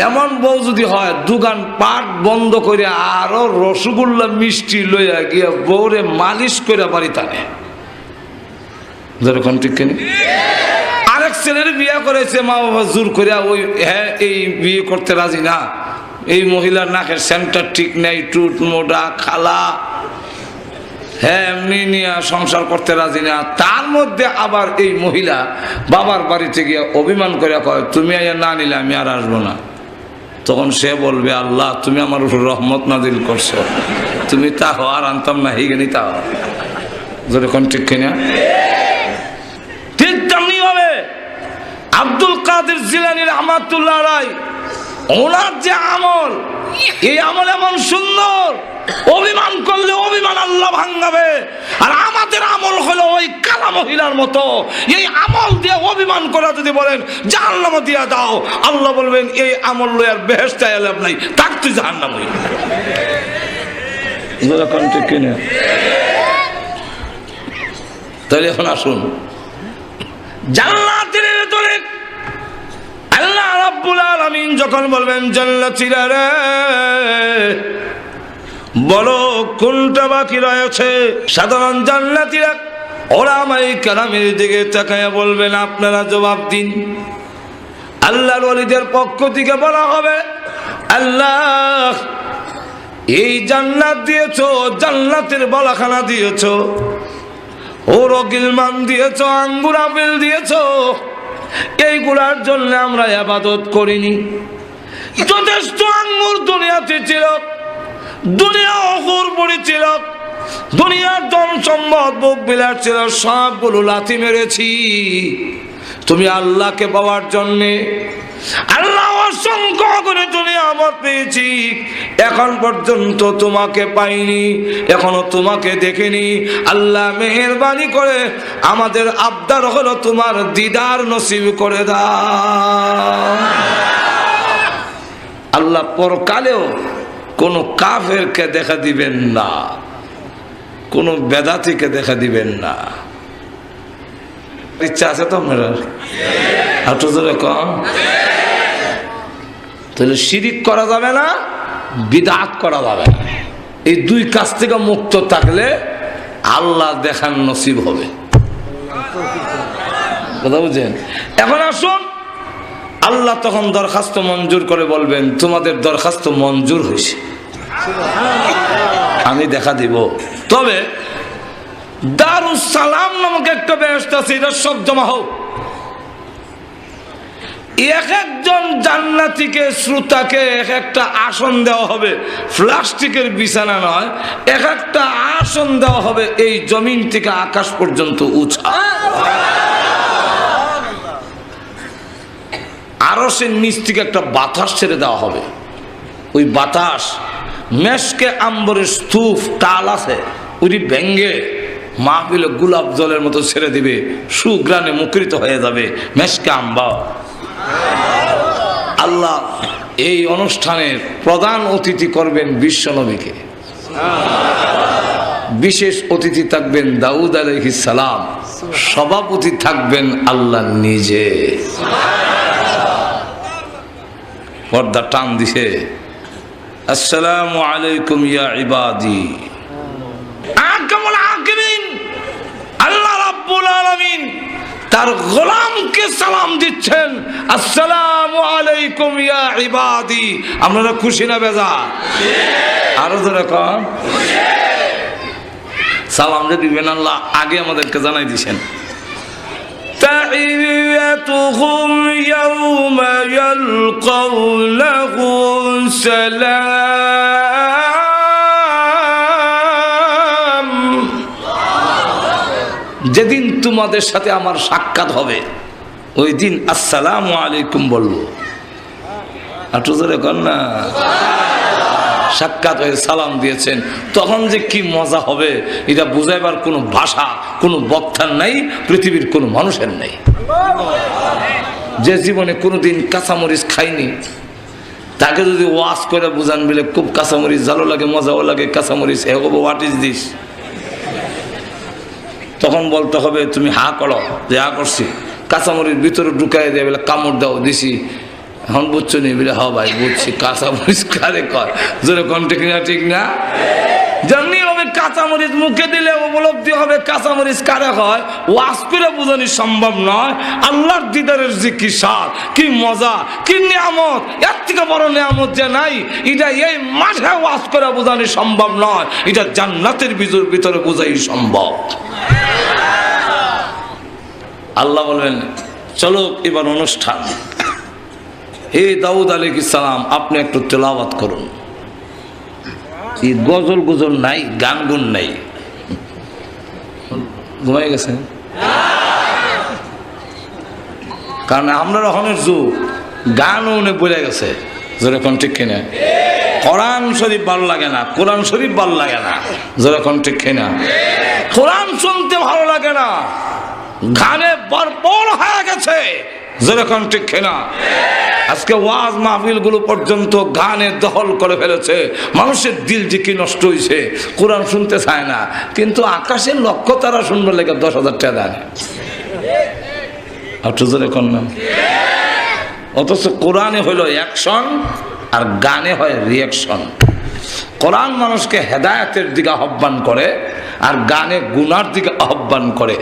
এমন বউ যদি হয়, দোকান পাট বন্ধ করে আরো রসগোল্লা মিষ্টি লইয়া গিয়া বউরে মালিশ করে বাড়ি টানে। যেরকম ঠিক কিনা? আরেক ছেলের বিয়ে করেছে মা বাবা জোর করে, ওই হ্যাঁ এই বিয়ে করতে রাজি না। এই মহিলার নাকের সেন্টার ঠিক নেই, টুট মোটা খালা, হ্যাঁ এমনি নিয়ে সংসার করতে রাজি না। তার মধ্যে আবার এই মহিলা বাবার বাড়িতে গিয়ে অভিমান করে কয়, তুমি না নিলে আমি আর আসবো না। তখন সে বলবে, আল্লাহ তুমি আমার উপর রহমত নাজিল করছো, তুমি তাহ আর আনতাম না, হিগেনি তাহ। যেরকম ঠিক কিনা? ঠিক তেমনি হবে আব্দুল কাদের জিলানী রাহমাতুল্লাহ আলাইহি, ওনার যে আমল, এই আমল এমন সুন্দর, অভিমান করলে অভিমান আল্লাহ ভাঙাবে। আর আমাদের আমল হলো ওই কালা মহিলার মতো। এই আমল দিয়ে অভিমান করা যদি বলেন জাহান্নামে দিয়া দাও, আল্লাহ বলবেন এই আমল লই আর বেহেশতে লাভ নাই, থাক তুই জাহান্নামে। তাহলে এখন আসুন জান্নাতের ভিতরে আল্লাহ রাব্বুল আলামিন যখন বলবেন জান্নাতীরা রে বলো কোনটা বাকি রয়েছে, সাধারণ জান্নাতীরা ওলামায়ে কেরামের দিকে তাকায়া বলবেন আপনারা জবাব দিন। আল্লাহর ওলিদের পক্ষ থেকে বলা হবে, আল্লাহ এই জান্নাত দিয়েছো, জান্নাতের বলাখানা দিয়েছো, ওরো গিলমান দিয়েছো, আঙ্গুর আপেল দিয়েছো, এইগুলার জন্য আমরা ইবাদত করিনি। যথেষ্ট আঙ্গুর দুনিয়াতে ছিল, দুনিয়া অকুর পড়েছিল, দুনিয়ার ধন সম্পদ ভোগ বিলাস ছিল, সবগুলো লাথি মেরেছি তুমি আল্লাহকে পাওয়ার জন্যে। আল্লাহ অসংখ্য করে দুনিয়া আমদ পেয়েছি, এখন পর্যন্ত তোমাকে পাইনি, এখনো তোমাকে দেখিনি। আল্লাহ মেহেরবানি করে আমাদের আবদার হলো তোমার দিদার নসিব করে দাও। আল্লাহ পরকালেও কোনো কাফেরকে দেখা দিবেন না, কোনো বেদাতিকে দেখা দিবেন না। ইচ্ছা আছে তো আপনারা? হাঁটু জোরে কম। তাহলে শিরিক করা যাবে না, বিদআত করা যাবে না। এই দুই কাজ থেকে মুক্ত থাকলে আল্লাহ দেখার নসিব হবে। কথা বুঝছেন? এখন আসুন, আল্লাহ তখন দরখাস্ত মঞ্জুর করে বলবেন তোমাদের দরখাস্ত মঞ্জুর হয়েছে, আমি দেখা দিব। তবে দারুস সালাম নামক একটা বেহেশত আছে, এটা সব জমা হোক। এক একজন জান্নাতীকে শ্রোতাকে এক একটা আসন দেওয়া হবে, প্লাস্টিকের বিছানা নয়, এক একটা আসন দেওয়া হবে এই জমিন থেকে আকাশ পর্যন্ত উঁচা। আরশের নিচ থেকে একটা বাতাস ছেড়ে দেওয়া হবে, ওই বাতাস মেশকে আম্বরের স্তূপ টাল আছে ওই ভেঙ্গে মাহফিলে গোলাপ জলের মতো ছেড়ে দিবে, সুগ্রানে মুখরিত হয়ে যাবে মেশকে আম্বা। আল্লাহ এই অনুষ্ঠানের প্রধান অতিথি করবেন বিশ্বনবীকে, বিশেষ অতিথি থাকবেন দাউদ আলাইহিস সালাম, সভাপতি থাকবেন আল্লাহ নিজে। পর্দা টান দিছে, আসসালামু আলাইকুম ইয়া ইবাদি। আল্লাহ রাব্বুল আলামিন তার গোলামকে সালাম দিচ্ছেন, আসসালামু আলাইকুম ইয়া ইবাদি। আপনারা খুশি না বেজার? আরো ধরে কন সালাম যে দিবেন আল্লাহ আগে আমাদেরকে জানাই দিছেন। تحيتهم يوم يلقونه سلام। যেদিন তোমাদের সাথে আমার সাক্ষাৎ হবে ওই দিন আসসালামু আলাইকুম বলবো। একটু জোরে কর না। সাক্ষাৎ হয়ে সালাম দিয়েছেন, তখন যে কি মজা হবে এটা বুঝাইবার কোনো ভাষা, কোনো বক্তার নাই, পৃথিবীর কোনো মানুষের নাই। যে জীবনে কোনোদিন কাঁচামরিচ খাইনি তাকে যদি ওয়াজ করে বুঝান বলে খুব কাঁচামরিচ ভালো লাগে, মজাও লাগে কাঁচামরিচ, হোয়াট ইজ দিস, তখন বলতে হবে তুমি হা করো, যে হা করছি। কাঁচামরিচ ভিতরে ঢুকাই দেয় বলে কামড় দাও দিছি, এখন বুঝছো নি বলে হ্যাঁ ভাই বুঝছি, কাঁচামরিচ কারে কয়, জোরে কোন ঠিক না? ঠিক না? জানি হবে কাঁচামরিচ মুখে দিলে উপলব্ধি হবে কাঁচামরিচ কারে হয়, ওয়াজ করে বোঝানো সম্ভব নয়। আল্লাহর দিদারের যে কি স্বাদ, কি মজা, কি নিয়ামত, এর থেকে বড় নিয়ামত যে নাই, এটা এই মাঠে ওয়াজ করে বোঝানো সম্ভব নয়, এটা জান্নাতের ভিতরে বোঝাই সম্ভব। আল্লাহ বলবেন চলো এবার অনুষ্ঠান। হে দাউদ আলাইহিস সালাম আপনি একটু তেলাওয়াত করুন। এই গজল গুজল নাই, গান গুন নাই। ঘুমাই গেছে? কারণ আমরা রহনের যুগ, গানও অনেক বলে গেছে, যেরকম ঠিক কিনা? কোরআন শরীফ ভালো লাগে না, কোরআন শরীফ ভালো লাগে না, যেরকম ঠিক কিনা? কোরআন শুনতে ভালো লাগে না, গানে ভরপুর হয়ে গেছে, যেরকম ঠিক কিনা? আজকে ওয়াজ মাহফিল গুলো পর্যন্ত গানে দখল করে ফেলেছে, মানুষের দিল যে কি নষ্ট হয়েছে, কোরআন শুনতে চায় না, কিন্তু আকাশের লক্ষ্য তারা শুনবে লেগে 10,000 টাকা দেয়, অথচ কোরআনে হইল অ্যাকশন আর গানে হয় রিয়াকশন। কোরআন মানুষকে হেদায়েতের দিকে আহ্বান করে আর গানে গুনার দিকে আহ্বান করে।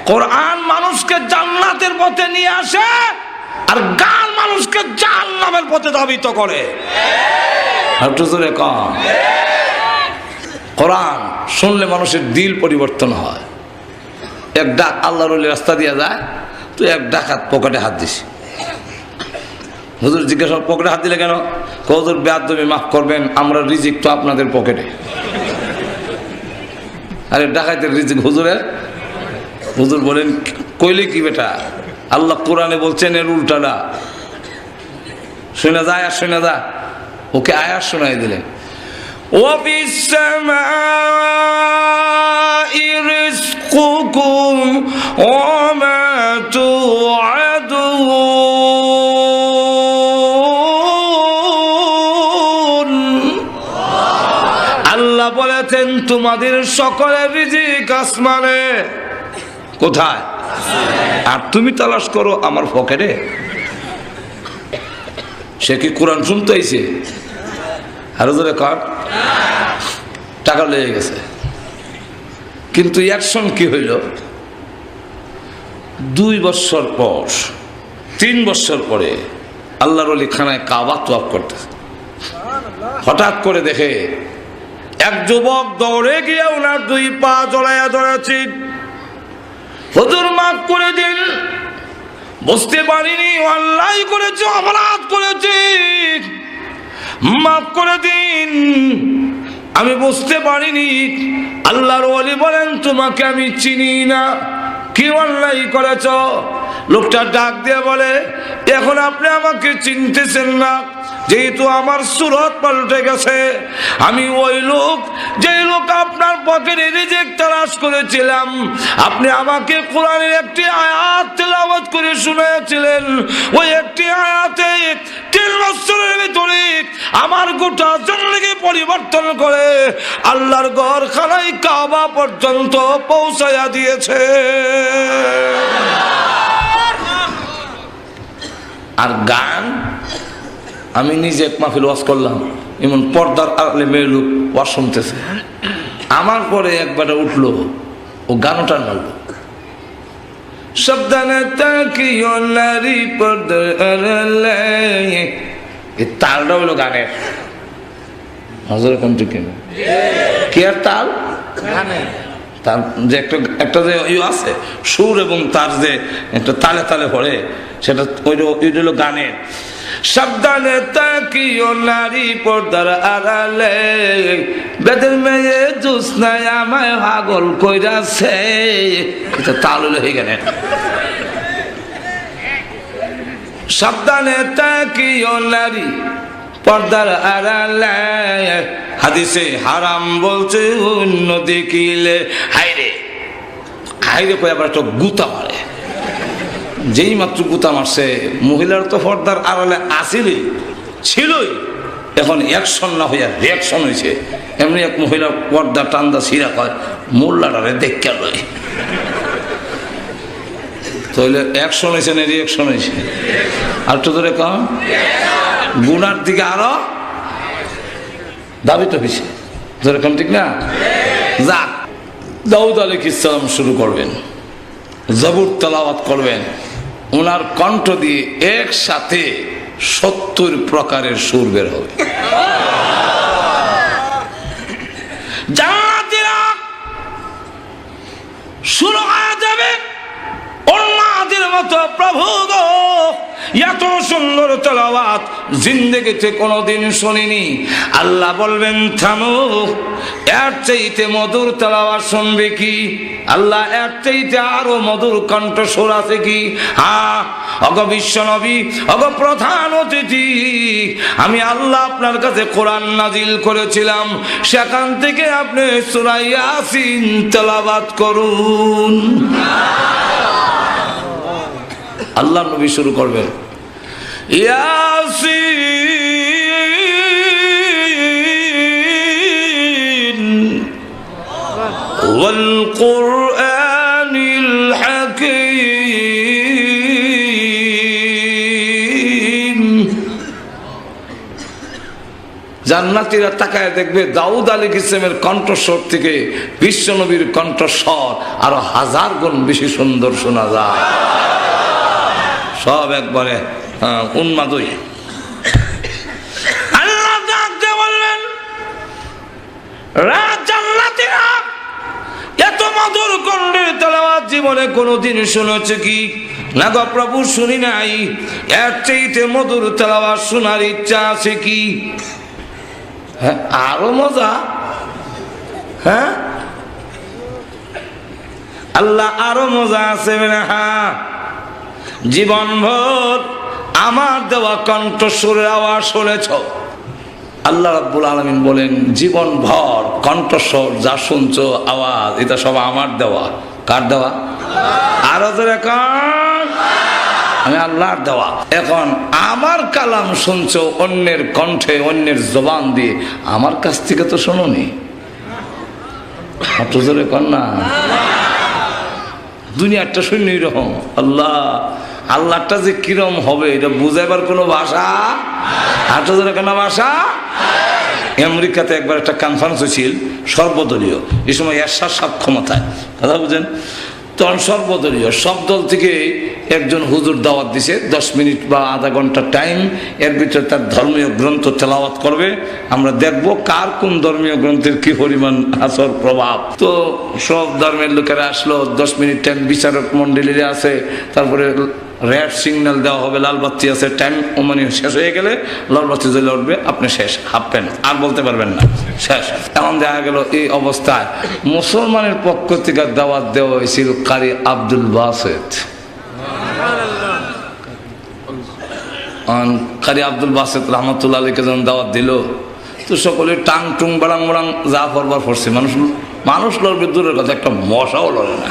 কোরআন মানুষকে জান্নাতের পথে নিয়ে আসে আর গান মানুষকে জাহান্নামের পথে ধাবিত করে। কোরআন শুনলে মানুষের দিল পরিবর্তন হয়। এক ডাক আল্লাহর ওলি রাস্তা দিয়ে যায়, তো এক ডাকাত পকেটে হাত দিছি। হুজুর জিজ্ঞাসা পকেটে হাত দিলে কেন? হুজুর বেয়াদবি মাফ করবেন, আমরা রিজিক তো আপনাদের পকেটে। আরে ডাকাতের রিজিক হুজুরের? হুজুর বলেন কইলে কি বেটা, আল্লাহ কোরআনে বলছেন এর উল্টাটা। শুনে যায় আর শুনে যা, ওকে আয়াত শোনাই দিলেন। ওয়াফিস সামাই রিজকুকুম ওয়া মা তুআদুন। আল্লাহ বলেছেন তোমাদের সকলের রিজিক আসমানে। কোথায়? আর তুমি তালাশ করো আমার পকেটে। সে কি কোরআন শুনতে আইছে? আরো জোরে কর। টাকা লেগে গেছে, কিন্তু অ্যাকশন কি হইল? 2 বছর পর 3 বছর পরে আল্লাহর ওলি খানায় কাবা তোয়াফ করতেছে। হঠাৎ করে দেখে এক যুবক দৌড়ে গিয়ে ওনার 2 পা জড়াইয়া ধরেছে। হুজুর মাফ করে দিন, বুঝতে পারিনি, আল্লাহ করেছে, অপরাধ করেছি, মাফ করে দিন, আমি বুঝতে পারিনি। আল্লাহর ওলি বলেন, তোমাকে আমি চিনি না, কি অন্যায় করেছ? লোকটা ডাক দিয়ে বলে, এখন আপনি আমাকে চিনতেছেন না, যেহেতু আমার সুরত পাল্টে গেছে। আমি ওই লোক, যে লোক আপনার পকেটে রিজিক তালাশ করেছিলাম। আপনি আমাকে কোরআনের একটি আয়াত তেলাওয়াত করে শুনিয়েছিলেন। ওই একটি আয়াতে 3 বছরের ভিতরে আমার গোটা জিন্দেগি পরিবর্তন করে আল্লাহর ঘর খানায় কাবা পর্যন্ত পৌঁছায়া দিয়েছে। আর গান, আমি নিজে এক মাহফিল ওয়াজ করলাম, এমন পর্দার আড়ালে মেয়ে লোক ওয়াজ শুনতেছে। আমার পরে একবারে উঠলো, ও গানটা নাড়ল, সাবধানে তাকিও নারী পর্দার আড়ালে। এই তালটা হইলো গানের। হযরত কোনটি কেন কি আর তাল? তার যে একটা যে আছে সুর, এবং তার যে একটা তালে তালে পড়ে, সেটা ওইটা হলো গানের। সাবধানে তাকিও নারী পর্দার আড়ালে, বেদের মেয়ে জোছনায় আমায় পাগল কইরাছে। এটা তাল হলো এই গানের। সাবধানে তাকিও নারী পর্দার আড়ালে, হাদিসে হারাম বলছে অন্য দেখিলে। হাইরে হাইরে কয়ে আবার একটা গুতা মারে। যেই মাত্র গুতা মারছে, মহিলার তো পর্দার আড়ালে ছিলই, এখন অ্যাকশন না হইয়া রিয়াকশন হয়েছে। এমনি এক মহিলা পর্দা টান্দা ছিঁড়া কয়, মোল্লাটারে দেখে লয়। তাহলে অ্যাকশন হয়েছে না রিয়াকশন হয়েছে? আর তো ধরে কম গুনার দিকে আরো দাবিত হয়েছে, যেরকম ঠিক না? যাক, দাউদ আলাইহিস সালাম শুরু করবেন, জবুর তেলাওয়াত করবেন। ওনার কণ্ঠ দিয়ে একসাথে 70 প্রকারের সুর বের হবে। জান্নাতীরা শুরু হয়ে যাবে উন্মাদের মতো। প্রভু গো, এত সুন্দর তেলাওয়াত জিন্দেগিতে কোনোদিন শুনিনি। আল্লাহ বলবেন, থামো, এর চাইতে মধুর তেলাওয়াত শুনবে কি? আল্লাহ এর চাইতে আরো মধুর কণ্ঠস্বর আছে কি? হ্যাঁ, অগ বিশ্ব নবী, অগ প্রধান অতিথি, আমি আল্লাহ আপনার কাছে কোরআন নাজিল করেছিলাম, সেখান থেকে আপনি সূরা ইয়াসিন তেলাওয়াত করুন। আল্লাহ নবী শুরু করবেন, ইয়াসিন ওয়াল কুরআনিল হাকীম। জান্নাতীরা তাকায় দেখবে দাউদ আলাইহিস সালামের কণ্ঠস্বর থেকে বিশ্ব নবীর কণ্ঠস্বর আরো 1000 গুণ বেশি সুন্দর শোনা যায়। সব একবারে উন্মাদই। আল্লাহ ডাকতে বললেন, জান্নাতীরা, এত মধুর কণ্ঠের তেলাওয়াত জীবনে কোনোদিন শুনেছে কি? না গো প্রভু, শুনি নাই। এর চাইতে মধুর তেলাওয়াত শোনার ইচ্ছা আছে কি? হ্যাঁ, আরো মজা। হ্যাঁ, আল্লাহ আরো মজা আছে। হ্যাঁ, জীবনভর আমার দেওয়া কণ্ঠস্বরের আওয়াজ শুনেছ। আল্লাহ রাব্বুল আলামিন বলেন, জীবনভর কণ্ঠস্বর যা শুনছো আওয়াজ, এটা সব আমার দেওয়া। কার দেওয়া? আরো জোরে কার? আমি আল্লাহর দেওয়া। এখন আমার কালাম শুনছো অন্যের কণ্ঠে, অন্যের জবান দিয়ে, আমার কাছ থেকে তো শোনোনি। অত জোরে কর না। দুনিয়াটা শূন্য এরকম। আল্লাহ আল্লাহটা যে কিরম হবে এটা বুঝাইবার কোনো ভাষা, হাঁটা ধরে কেন ভাষা। আমেরিকাতে একবার একটা কনফারেন্স হয়েছিল সর্বদলীয়, এই সময় এরশাদ সাহেব ক্ষমতায়, কথা বুঝেন, তখন সর্বদলীয় সব দল থেকে একজন হুজুর দাওয়াত দিছে, 10 মিনিট বা আধা ঘন্টা টাইম, এর ভিতরে তার ধর্মীয় গ্রন্থ তেলাওয়াত করবে, আমরা দেখব কার কোন ধর্মীয় গ্রন্থের কি পরিমাণ আসর প্রভাব। তো সব ধর্মের লোকেরা আসলো, 10 মিনিট টাইম বিচারক মন্ডলীরা আছে, তারপরে রেড সিগন্যাল দেওয়া হবে, লাল বাতি আছে, টাইম মানে শেষ হয়ে গেলে লাল বাতি জ্বলে উঠবে, আপনি শেষ, হাঁপবেন, আর বলতে পারবেন না, শেষ। এমন দেখা গেল এই অবস্থায় মুসলমানের পক্ষ থেকে দাওয়াত দেওয়া হয়েছিল কারি আব্দুল বাসেত। কারি আব্দুল বাসেত রহমতুল্লাহ আলীকে যখন দাওয়াত দিল, তো সকলে টাং টুং বাড়াং বাড়াং যা পড়বার পড়ছে, মানুষ লড়বে দূরের কথা, একটা মশাও লড়ে না।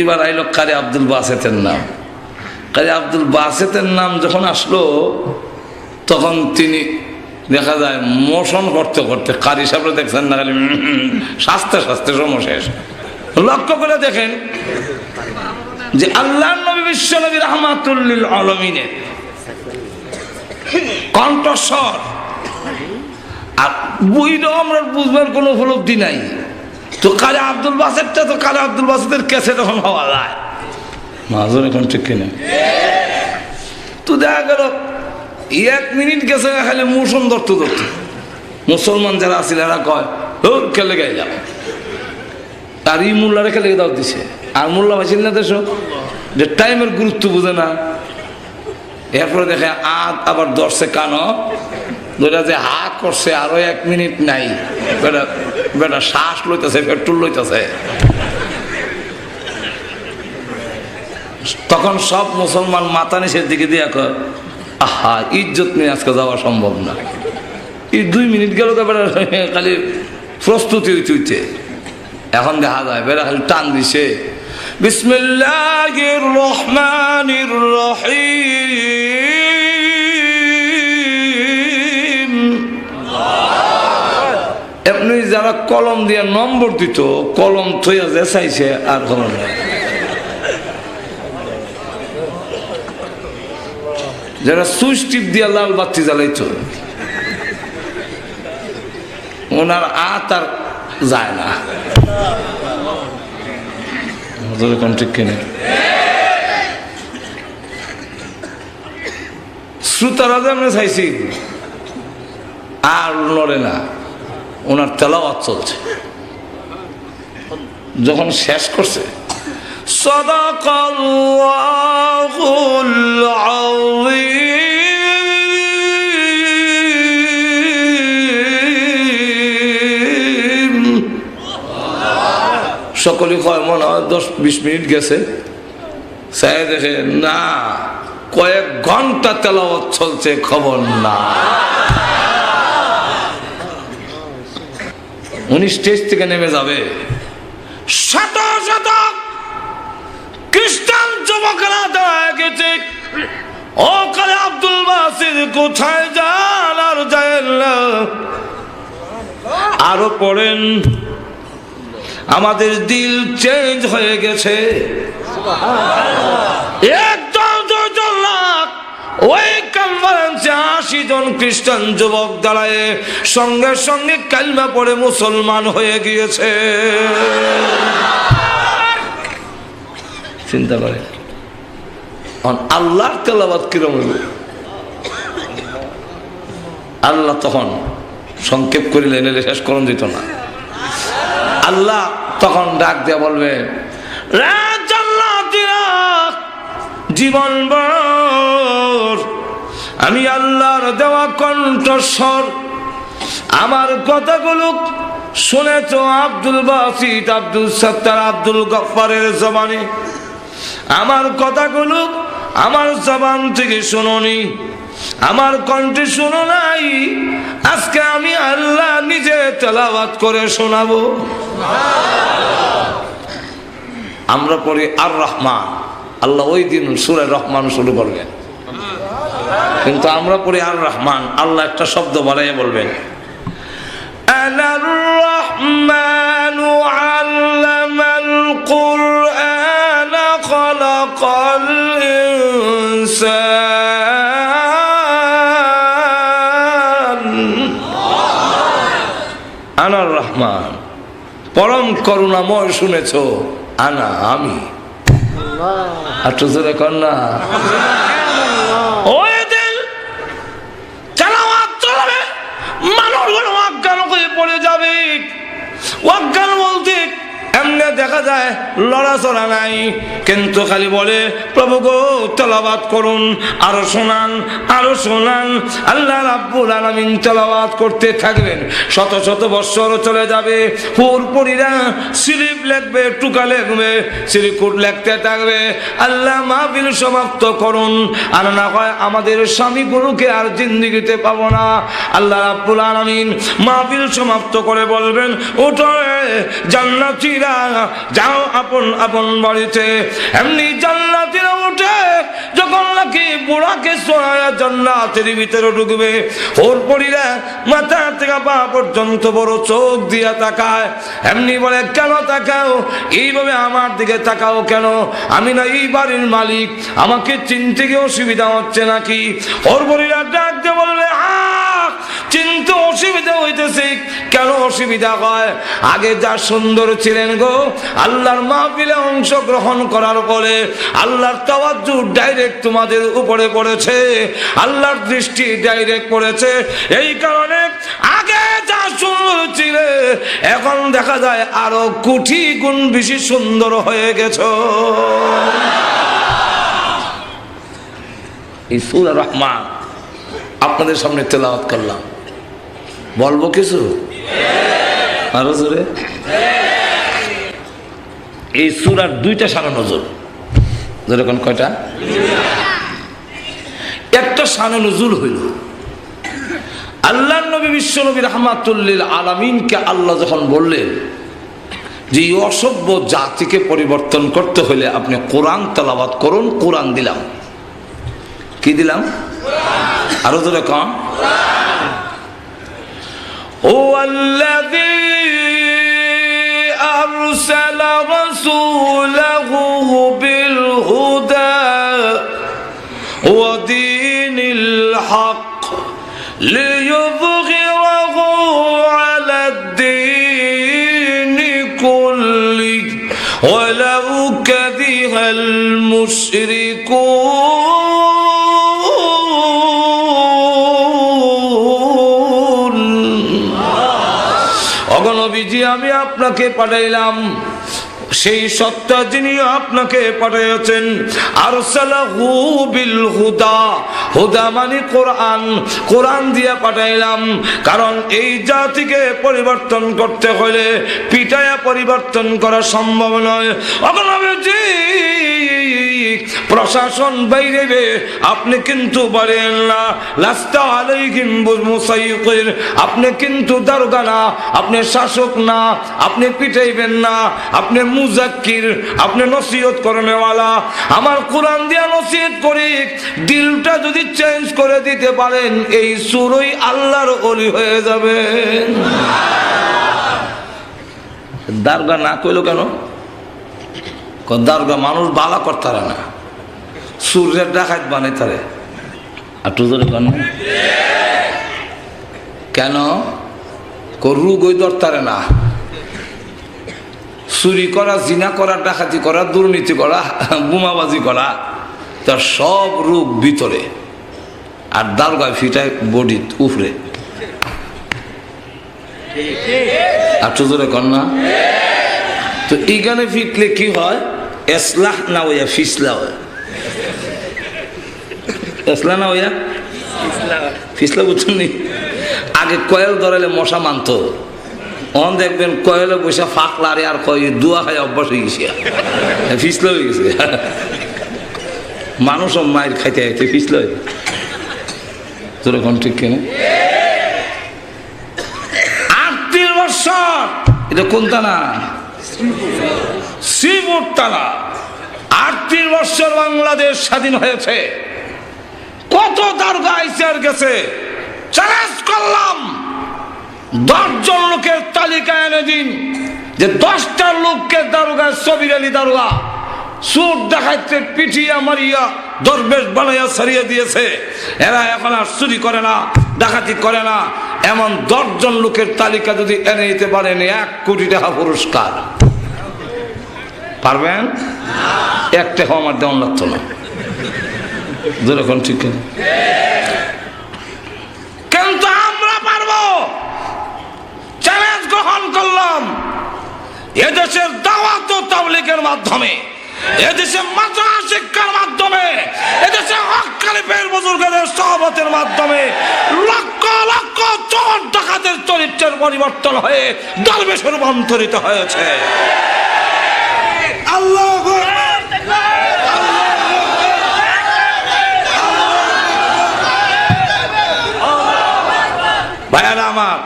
এবার আইল কারি আব্দুল বাসেতের নাম। কারি আব্দুল বাসেতের নাম যখন আসলো, তখন তিনি দেখা যায় মোশন করতে করতে, কারি সাহেব দেখছেন না, খালি শাস্তে শাস্তে সমস্যা। লক্ষ্য করে দেখেন যে আল্লাহর নবী বিশ্ব নবী রাহমাতুল লিল আলামিনের কণ্ঠস্বর, আর বইটাও আমরা বুঝবার কোনো উপলব্ধি নাই। তো কালে আব্দুল বাসেতটা, তো কালে আব্দুল বাসেতের কাছে তখন হওয়া যায় মাজর, এখন ঠিক কিনা। তো দেখা গেল 1 মিনিট গেছে, খালি মোশন ধরতে ধরতে মুসলমান যারা আছিল এরা কয় ওর খেলে গাইলাম, আর ই মোল্লারে খেলে দাও দিছে। আর মোল্লা ভাইছিল না দেশ যে টাইমের গুরুত্ব বুঝে না। এরপরে দেখে আবার ধরছে কানো ধরে, যে হা করছে আরো 1 মিনিট নাই, বেটা শ্বাস লইতেছে, পেট্রোল লইতেছে। তখন সব মুসলমান মাথা নিচের দিকে দিয়ে কয় আহা, ইজ্জত নিয়ে আজকে যাওয়া সম্ভব না। এই 2 মিনিট গেল তো বেটা খালি প্রস্তুতি হইতে। এখন দেখা যায় বেটা খালি টান দিছে, বিসমিল্লাহির রহমানির রহিম। এমনি যারা কলম দিয়ে নম্বর দিত, কলম থইয়া যে চাইছে আর কোনো নাই। যারা সুইচ টিপ দিয়া লাল বাতি জ্বালাইতো, ওনার আর যায় না। ঠিক কিনে শ্রোতারা যে আমরা চাইছি আর লড়ে না, ওনার তেলাওয়াত চলছে। যখন শেষ করছে, সাদাকাল্লাহুল আযীম। সকলে কয় মনে হয় 10-20 মিনিট গেছে, চাই দেখে না কয়েক ঘন্টা তেলাওয়াত চলছে, খবর না। উনি স্টেজ থেকে নেমে যাবে, শত শত খ্রিস্টান যুবকেরা দেখা গেছে, ও কালে আব্দুল বাসিত কোথায় যান আর যায় না। আরো পড়েন, আমাদের দিল চেঞ্জ হয়ে গেছে। ওই কনফারেন্সে 80 জন খ্রিস্টান যুবক দাঁড়ায় সঙ্গে সঙ্গে কালমা পড়ে মুসলমান হয়ে গিয়েছে। চিন্তা করে আল্লাহর তেলাওয়াত কিরকম হইল। আল্লাহ তখন সংক্ষেপ করিলেন, শেষ করণ যেত না। আল্লাহ তখন ডাক দিয়ে বলবে, জীবন আমি আল্লাহর দেওয়া কণ্ঠস্বর, আমার কথাগুলো শুনে তো আব্দুল বাসিত, আব্দুল সত্তার, আব্দুল গফফারের জবানে আমার কথাগুলো আমার জবান থেকে শুনোনি, আমার কণ্ঠে শুনো নাই। আজকে আমি আল্লাহ নিজে তেলাওয়াত করে শোনাবো। আমরা পড়ি আর রহমান, আল্লাহ ওই দিন সূরা রহমান শুরু করবেন, কিন্তু আমরা পড়ি আর রহমান। আল্লাহ একটা শব্দ বানাইয়া বলবেন, আনার রহমানু আল্লামাল কুরআন। খলাকাল ইনসান আনার রহমান, পরম করুণাময়। শুনেছো? আনা, আমি। আর তো জোরে কর না। ওই দিন তেলাওয়াত চলবে, মানুষগুলো অজ্ঞান হয়ে পড়ে যাবে। অজ্ঞান বলতে এমনি দেখা যায় লড়াচড়া নাই, কিন্তু খালি বলে প্রভু গো তেলাওয়াত করুন, আরো শোনান, আরো শোনান। আল্লাহ রাব্বুল আলামিন তেলাওয়াত করতে থাকবেন, শত শত বৎসর চলে যাবে। হুরপুরীরা স্লিপ লিখবে, টুকা লিখবে, সিরিকুট লিখতে থাকবে। আল্লাহ মাহফিল সমাপ্ত করুন, আর না হয় আমাদের স্বামী গুরুকে আর জিন্দেগিতে পাবো না। আল্লাহ রাব্বুল আলামিন মাহফিল সমাপ্ত করে বলবেন, ওঠো জান্নাতীরা, যাও আপন আপন বাড়িতে। এমনি জান্নাতীরা উঠে যখন নাকি বুড়াকে সোয়া জান্নাতের ভিতরে ঢুকবে, হুরপুরীরা মাথা থেকে পা পর্যন্ত বড় চোখ দিয়া তাকায়। এমনি বলে, কেন তাকাও? এইভাবে আমার দিকে তাকাও কেন? আমি না এই বাড়ির মালিক, আমাকে চিনতে গিয়ে অসুবিধা হচ্ছে নাকি? হুরপুরীরা ডাক দিয়ে বলবে, চিনতে অসুবিধা হইতেছে। কেন অসুবিধা হয়? আগে যা সুন্দর ছিলেন গো, আল্লাহর মাহফিলে অংশগ্রহণ করার পরে আল্লাহর তাওয়াজ্জু ডাইরেক্ট তোমাদের উপরে পড়েছে, আল্লাহর দৃষ্টি ডাইরেক্ট পড়েছে। এই কারণে আগে যা সুন্দর ছিলে এখন দেখা যায় আরো কোটি গুণ বেশি সুন্দর হয়ে গেছো। এই সূরা রহমান আপনাদের সামনে তেলাওয়াত করলাম, বলবো কিছু আরো জোরে? এই সূরার দুইটা শানে নজুল। যেরকম কয়টা? একটা শানে নজুল হইল আল্লাহর নবী বিশ্বনবী রাহমাতুল লিল আলামিনকে আল্লাহ যখন বললেন যে এই অসভ্য জাতিকে পরিবর্তন করতে হলে আপনি কোরআন তেলাওয়াত করুন, কোরআন দিলাম। কি দিলাম? আরো জোরে কম। ও আল্লাযী আরসালা রাসূলাহু বিল হুদা ওয়া দীনিল হক লিইয়ুযহিরাহু আলাদ-দীনি কুল্লিহি ওয়ালাউ কারিহাল মুশরিকুন। নবীজি, আমি আপনাকে পাঠাইলাম সেই সত্তা যিনি আপনাকে পাঠিয়েছেন। আরসালাহু বিল হুদা, হুদা মানে কোরআন, কোরআন দিয়ে পাঠাইলাম। কারণ এই জাতিকে পরিবর্তন করতে হলে পিটায়া পরিবর্তন করা সম্ভব নয়। নবীজি, প্রশাসন বাইরে আপনি কিন্তু বলেন না, লাস্তা আলাইহিম বিমুসাইয়ির, আপনি কিন্তু দারোগা না, আপনি শাসক না, আপনি পিটাইবেন না, আপনি মুজাক্কির, আপনি নসিহত করনেওয়ালা। আমার কোরআন দিয়া নসিহত করি, দিলটা যদি চেঞ্জ করে দিতে পারেন এই সুরই আল্লাহর ওলি হয়ে যাবে। দারোগা না কইলো কেন? দারোগা মানুষ বালা করতারে না, সূর্যের ডাকাত বানাই তারে। আর তুজরে কেন? রুগই ধরতারে না। চুরি করা, জিনা করা, ডাকাতি করা, দুর্নীতি করা, বোমাবাজি করা, তার সব রোগ ভিতরে, আর দারোগা ফিটায় বডি উপরে। আর তুজরে কন্যা তো এইখানে ফিটলে কি হয়? এসলাহ না হইয়া ফিসলা হয়। এসলা না হইয়া ফিসলা, বুঝছেন নি? আগে কয়েল ধরালে মশা মানত, অন দেখবেন কয়েলে বসে ফাঁক লারে আর কয় দুয়া খায় অভ্যাস হয়ে গেছে, ফিসলা হয়ে গেছে। মানুষও মায়ের খাইতে খাইতে ফিসলা হয়ে তোর এখন ঠিক কেন? 38 বছর, এটা কোন টানা? শ্রীপুর টানা। 38 বছর বাংলাদেশ স্বাধীন হয়েছে। কত দারোগা আইসে আর গেছে। চ্যালেঞ্জ করলাম 10 জন লোকের তালিকা এনে দিন, যে 10টা লোককে দারোগা, সবির আলী দারোগা চোর ডাকাইতে পিটিয়া মারিয়া দরবেশ বানাইয়া ছাড়িয়ে দিয়েছে। এরা এখন আর চুরি করে না, ডাকাতি করে না। এমন 10 জন লোকের তালিকা যদি এনে দিতে পারেন 1 কোটি টাকা পুরস্কার। পারবেন? একটা আমার দেওয়ান লাগতো না। যেরকম ঠিক কিন্তু আমরা পারবো। চ্যালেঞ্জ গ্রহণ করলাম। এদেশের দাওয়াত ও তাবলীগের মাধ্যমে, এদেশে মাদ্রাসা শিক্ষার মাধ্যমে, এদেশে হক্কানি পীর বুজুর্গদের সহবতের মাধ্যমে লক্ষ লক্ষ চোর ডাকাতের চরিত্রের পরিবর্তন হয়ে দরবেশে রূপান্তরিত হয়েছে। আল্লাহু ভাইয়ারা আমার,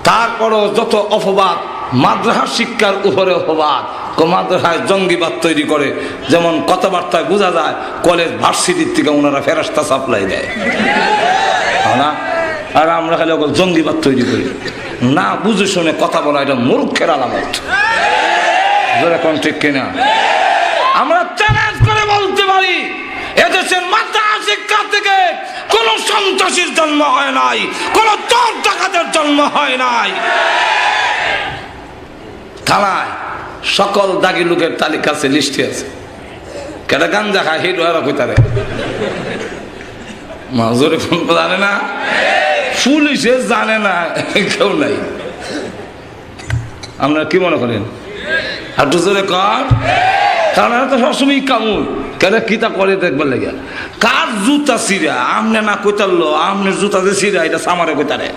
তারপরও যত অপবাদ মাদ্রাসা শিক্ষার উপরে অপবাদ, মাদ্রাসায় জঙ্গিবাদ তৈরি করে, যেমন কথাবার্তায় বোঝা যায় কলেজ ভার্সিটির থেকে ওনারা ফেরেশতা সাপ্লাই দেয় না, আর আমরা খালি জঙ্গিবাদ তৈরি করি না। বুঝে শুনে কথা বলা এটা মূর্খের আলামত। যেরকম ঠিক কিনা? আমরা চ্যালেঞ্জ করে বলতে পারি এদেশের মাদ্রাসা শিক্ষা থেকে কোন সন্ত্রাসীর জন্ম হয় নাই, কোন চোর ডাকাতের জন্ম হয় নাই। থানায় সকল দাগি লোকের তালিকা আছে, লিস্টে আছে। কেটা গাঞ্জা খায় হিট ওরা কইতারে মাজরে ফোন জানে না, পুলিশে জানে না, কেউ নাই। আপনারা কি মনে করেন? একটু জোরে কর। কারণ তো সবসময় কামুল কেন কিতা করে দেখবার লাগে। কার জুতা সিরা আমনে না কইতারলো, আমনের জুতা যে সিরা এটা সামারে কইতারে,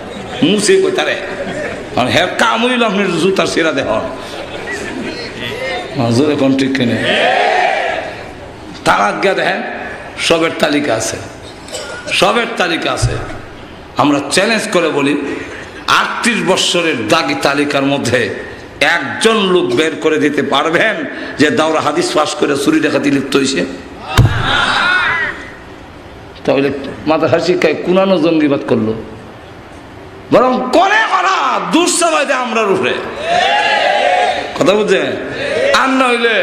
মুছে কইতারে। হ্যাঁ কামুইল আপনার জুতার সিরা দেখ জোরে কোন ঠিক কিনে। তার আজ্ঞা দেখেন সবের তালিকা আছে, সবের তালিকা আছে। আমরা চ্যালেঞ্জ করে বলি 38 বৎসরের দাগি তালিকার মধ্যে একজন লোক বের করে দিতে পারবেন যে দাওরা হাদিস পাস করে চুরি ডাকাতি লিপ্ত হয়েছে? তাহলে মাদ্রাসা শিক্ষায় কুনানো জঙ্গিবাদ করলো, বরং করে করা দুঃসময় দেয় আমরা রূপে। কথা বুঝছেন? আর না হইলে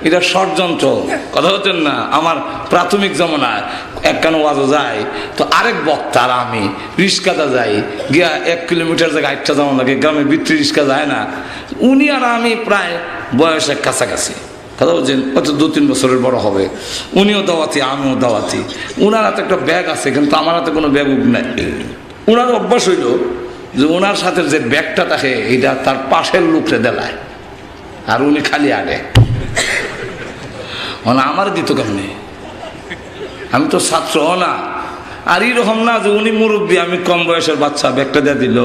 এটা ষড়যন্ত্র। কথা হচ্ছেন না? আমার প্রাথমিক জমানায় একখান ওয়াজও যায় তো আরেক বক্তার আমি রিস্কাতে যাই গিয়া 1 কিলোমিটার জায়গায় 8টা যেমন লাগে, গ্রামের ভিতরে রিস্কা যায় না। উনি আর আমি প্রায় বয়সের কাছাকাছি। কথা বলছেন? হয়তো 2-3 বছরের বড় হবে। উনিও দাওয়াতি, আমিও দাওয়াতি। উনার হাতে একটা ব্যাগ আছে, কিন্তু আমার হাতে কোনো ব্যাগ নাই। উনার অভ্যাস হইল যে ওনার সাথে যে ব্যাগটা থাকে এটা তার পাশের লোকরে দেলায়, আর উনি খালি আগে। আমার দিত কেমনি? আমি তো ছাত্র না। আর এইরকম না যে উনি মুরব্বী, আমি কম বয়সের বাচ্চা, ব্যাগটা দিয়ে দিল।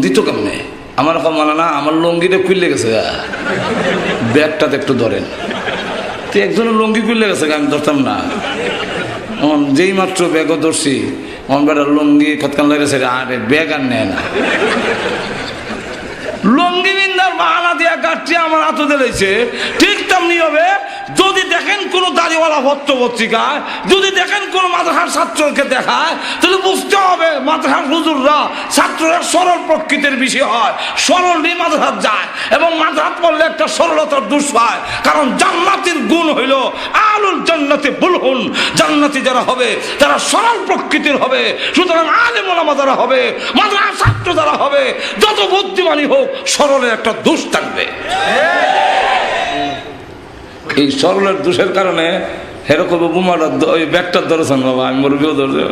দিত কেমনে? আমার কম মানে না, আমার লঙ্গিটা খুললে গেছে, ব্যাগটাতে একটু ধরেন। তো একজনের লঙ্গি খুললে গেছে, আমি ধরতাম না। যেই মাত্র ব্যাগও ধরছি বেটার লঙ্গি কতক্ষণ লেগেছে, আরে ব্যাগ আর নেয় না। লঙ্গি বিন্দার বাহানা দিয়া গাছটি আমার হাতে দিয়েছে। ঠিক তেমনি হবে যদি দেখেন কোন দাড়িওয়ালা পত্র পত্রিকায়, যদি দেখেন কোন মাদ্রাসার ছাত্রকে দেখায়, তাহলে বুঝতে হবে মাদ্রাসার হুজুররা ছাত্ররা সরল প্রকৃতির বিষয় হয়, সরল নিয়ে মাদ্রাসাত যায়, এবং মাদ্রাসাত পড়লে একটা সরলতার দোষ পায়। কারণ জান্নাতের গুণ হইল আলুল জান্নাতে বুলহুন, জান্নাতি যারা হবে তারা সরল প্রকৃতির হবে। সুতরাং আলেম ওলামা যারা হবে, মাদ্রাসার ছাত্র যারা হবে, যত বুদ্ধিমানই হোক সরলের একটা দোষ থাকবে। এই সরলের দোষের কারণে এরকম বোমাটা ওই ব্যাগটার ধরেছেন বাবা, আমি মুরব্বীও ধরছে,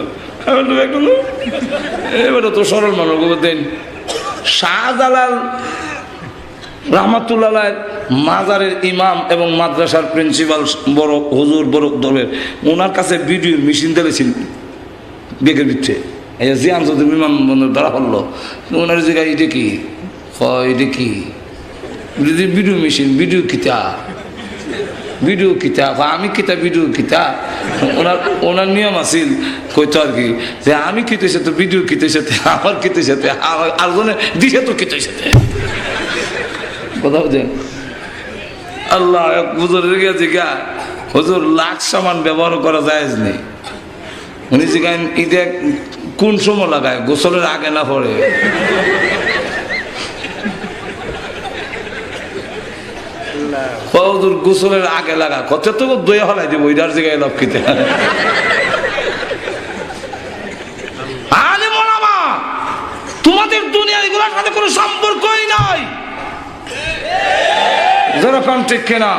এবার তো সরল মানুষ দেন। শাহজালাল রহমাতুল্লাহ মাজারের ইমাম এবং মাদ্রাসার প্রিন্সিপাল বড় হুজুর বড় দলের, ওনার কাছে ভিডিওর মেশিন দিয়েছিল বেগের ভিতরে। এই যে আন্তর্জাতিক ইমাম ধরা পড়লো, ওনার জায়গায় এটা কি এটা কি ভিডিও মেশিন, ভিডিও কিতা, ভিডিও কিতা, আমি কিতা ভিডিও কিতা। ওনার নিয়ম আছিল কইতো আর কি যে আমি কিতের সাথে ভিডিও কিতের সাথে আমার কিতের সাথে আরেকজনে দিছে তো কিতের সাথে। কথা বুঝেন? আল্লাহ হুজুরের গেছে গা, হুজুর লাখ সামান ব্যবহার করা যায় নেই। উনি জিগান ঈদে কোন সময় লাগায়? গোসলের আগে না পরে। হুজুর গোসলের আগে লাগা কত তো দইয়া হলাই দিব ওইটার জায়গায় লক্ষ্মীতে আলে মোলামা তোমাদের দুনিয়া এগুলোর সাথে কোনো সম্পর্কই নাই যারা ঠিক কিনা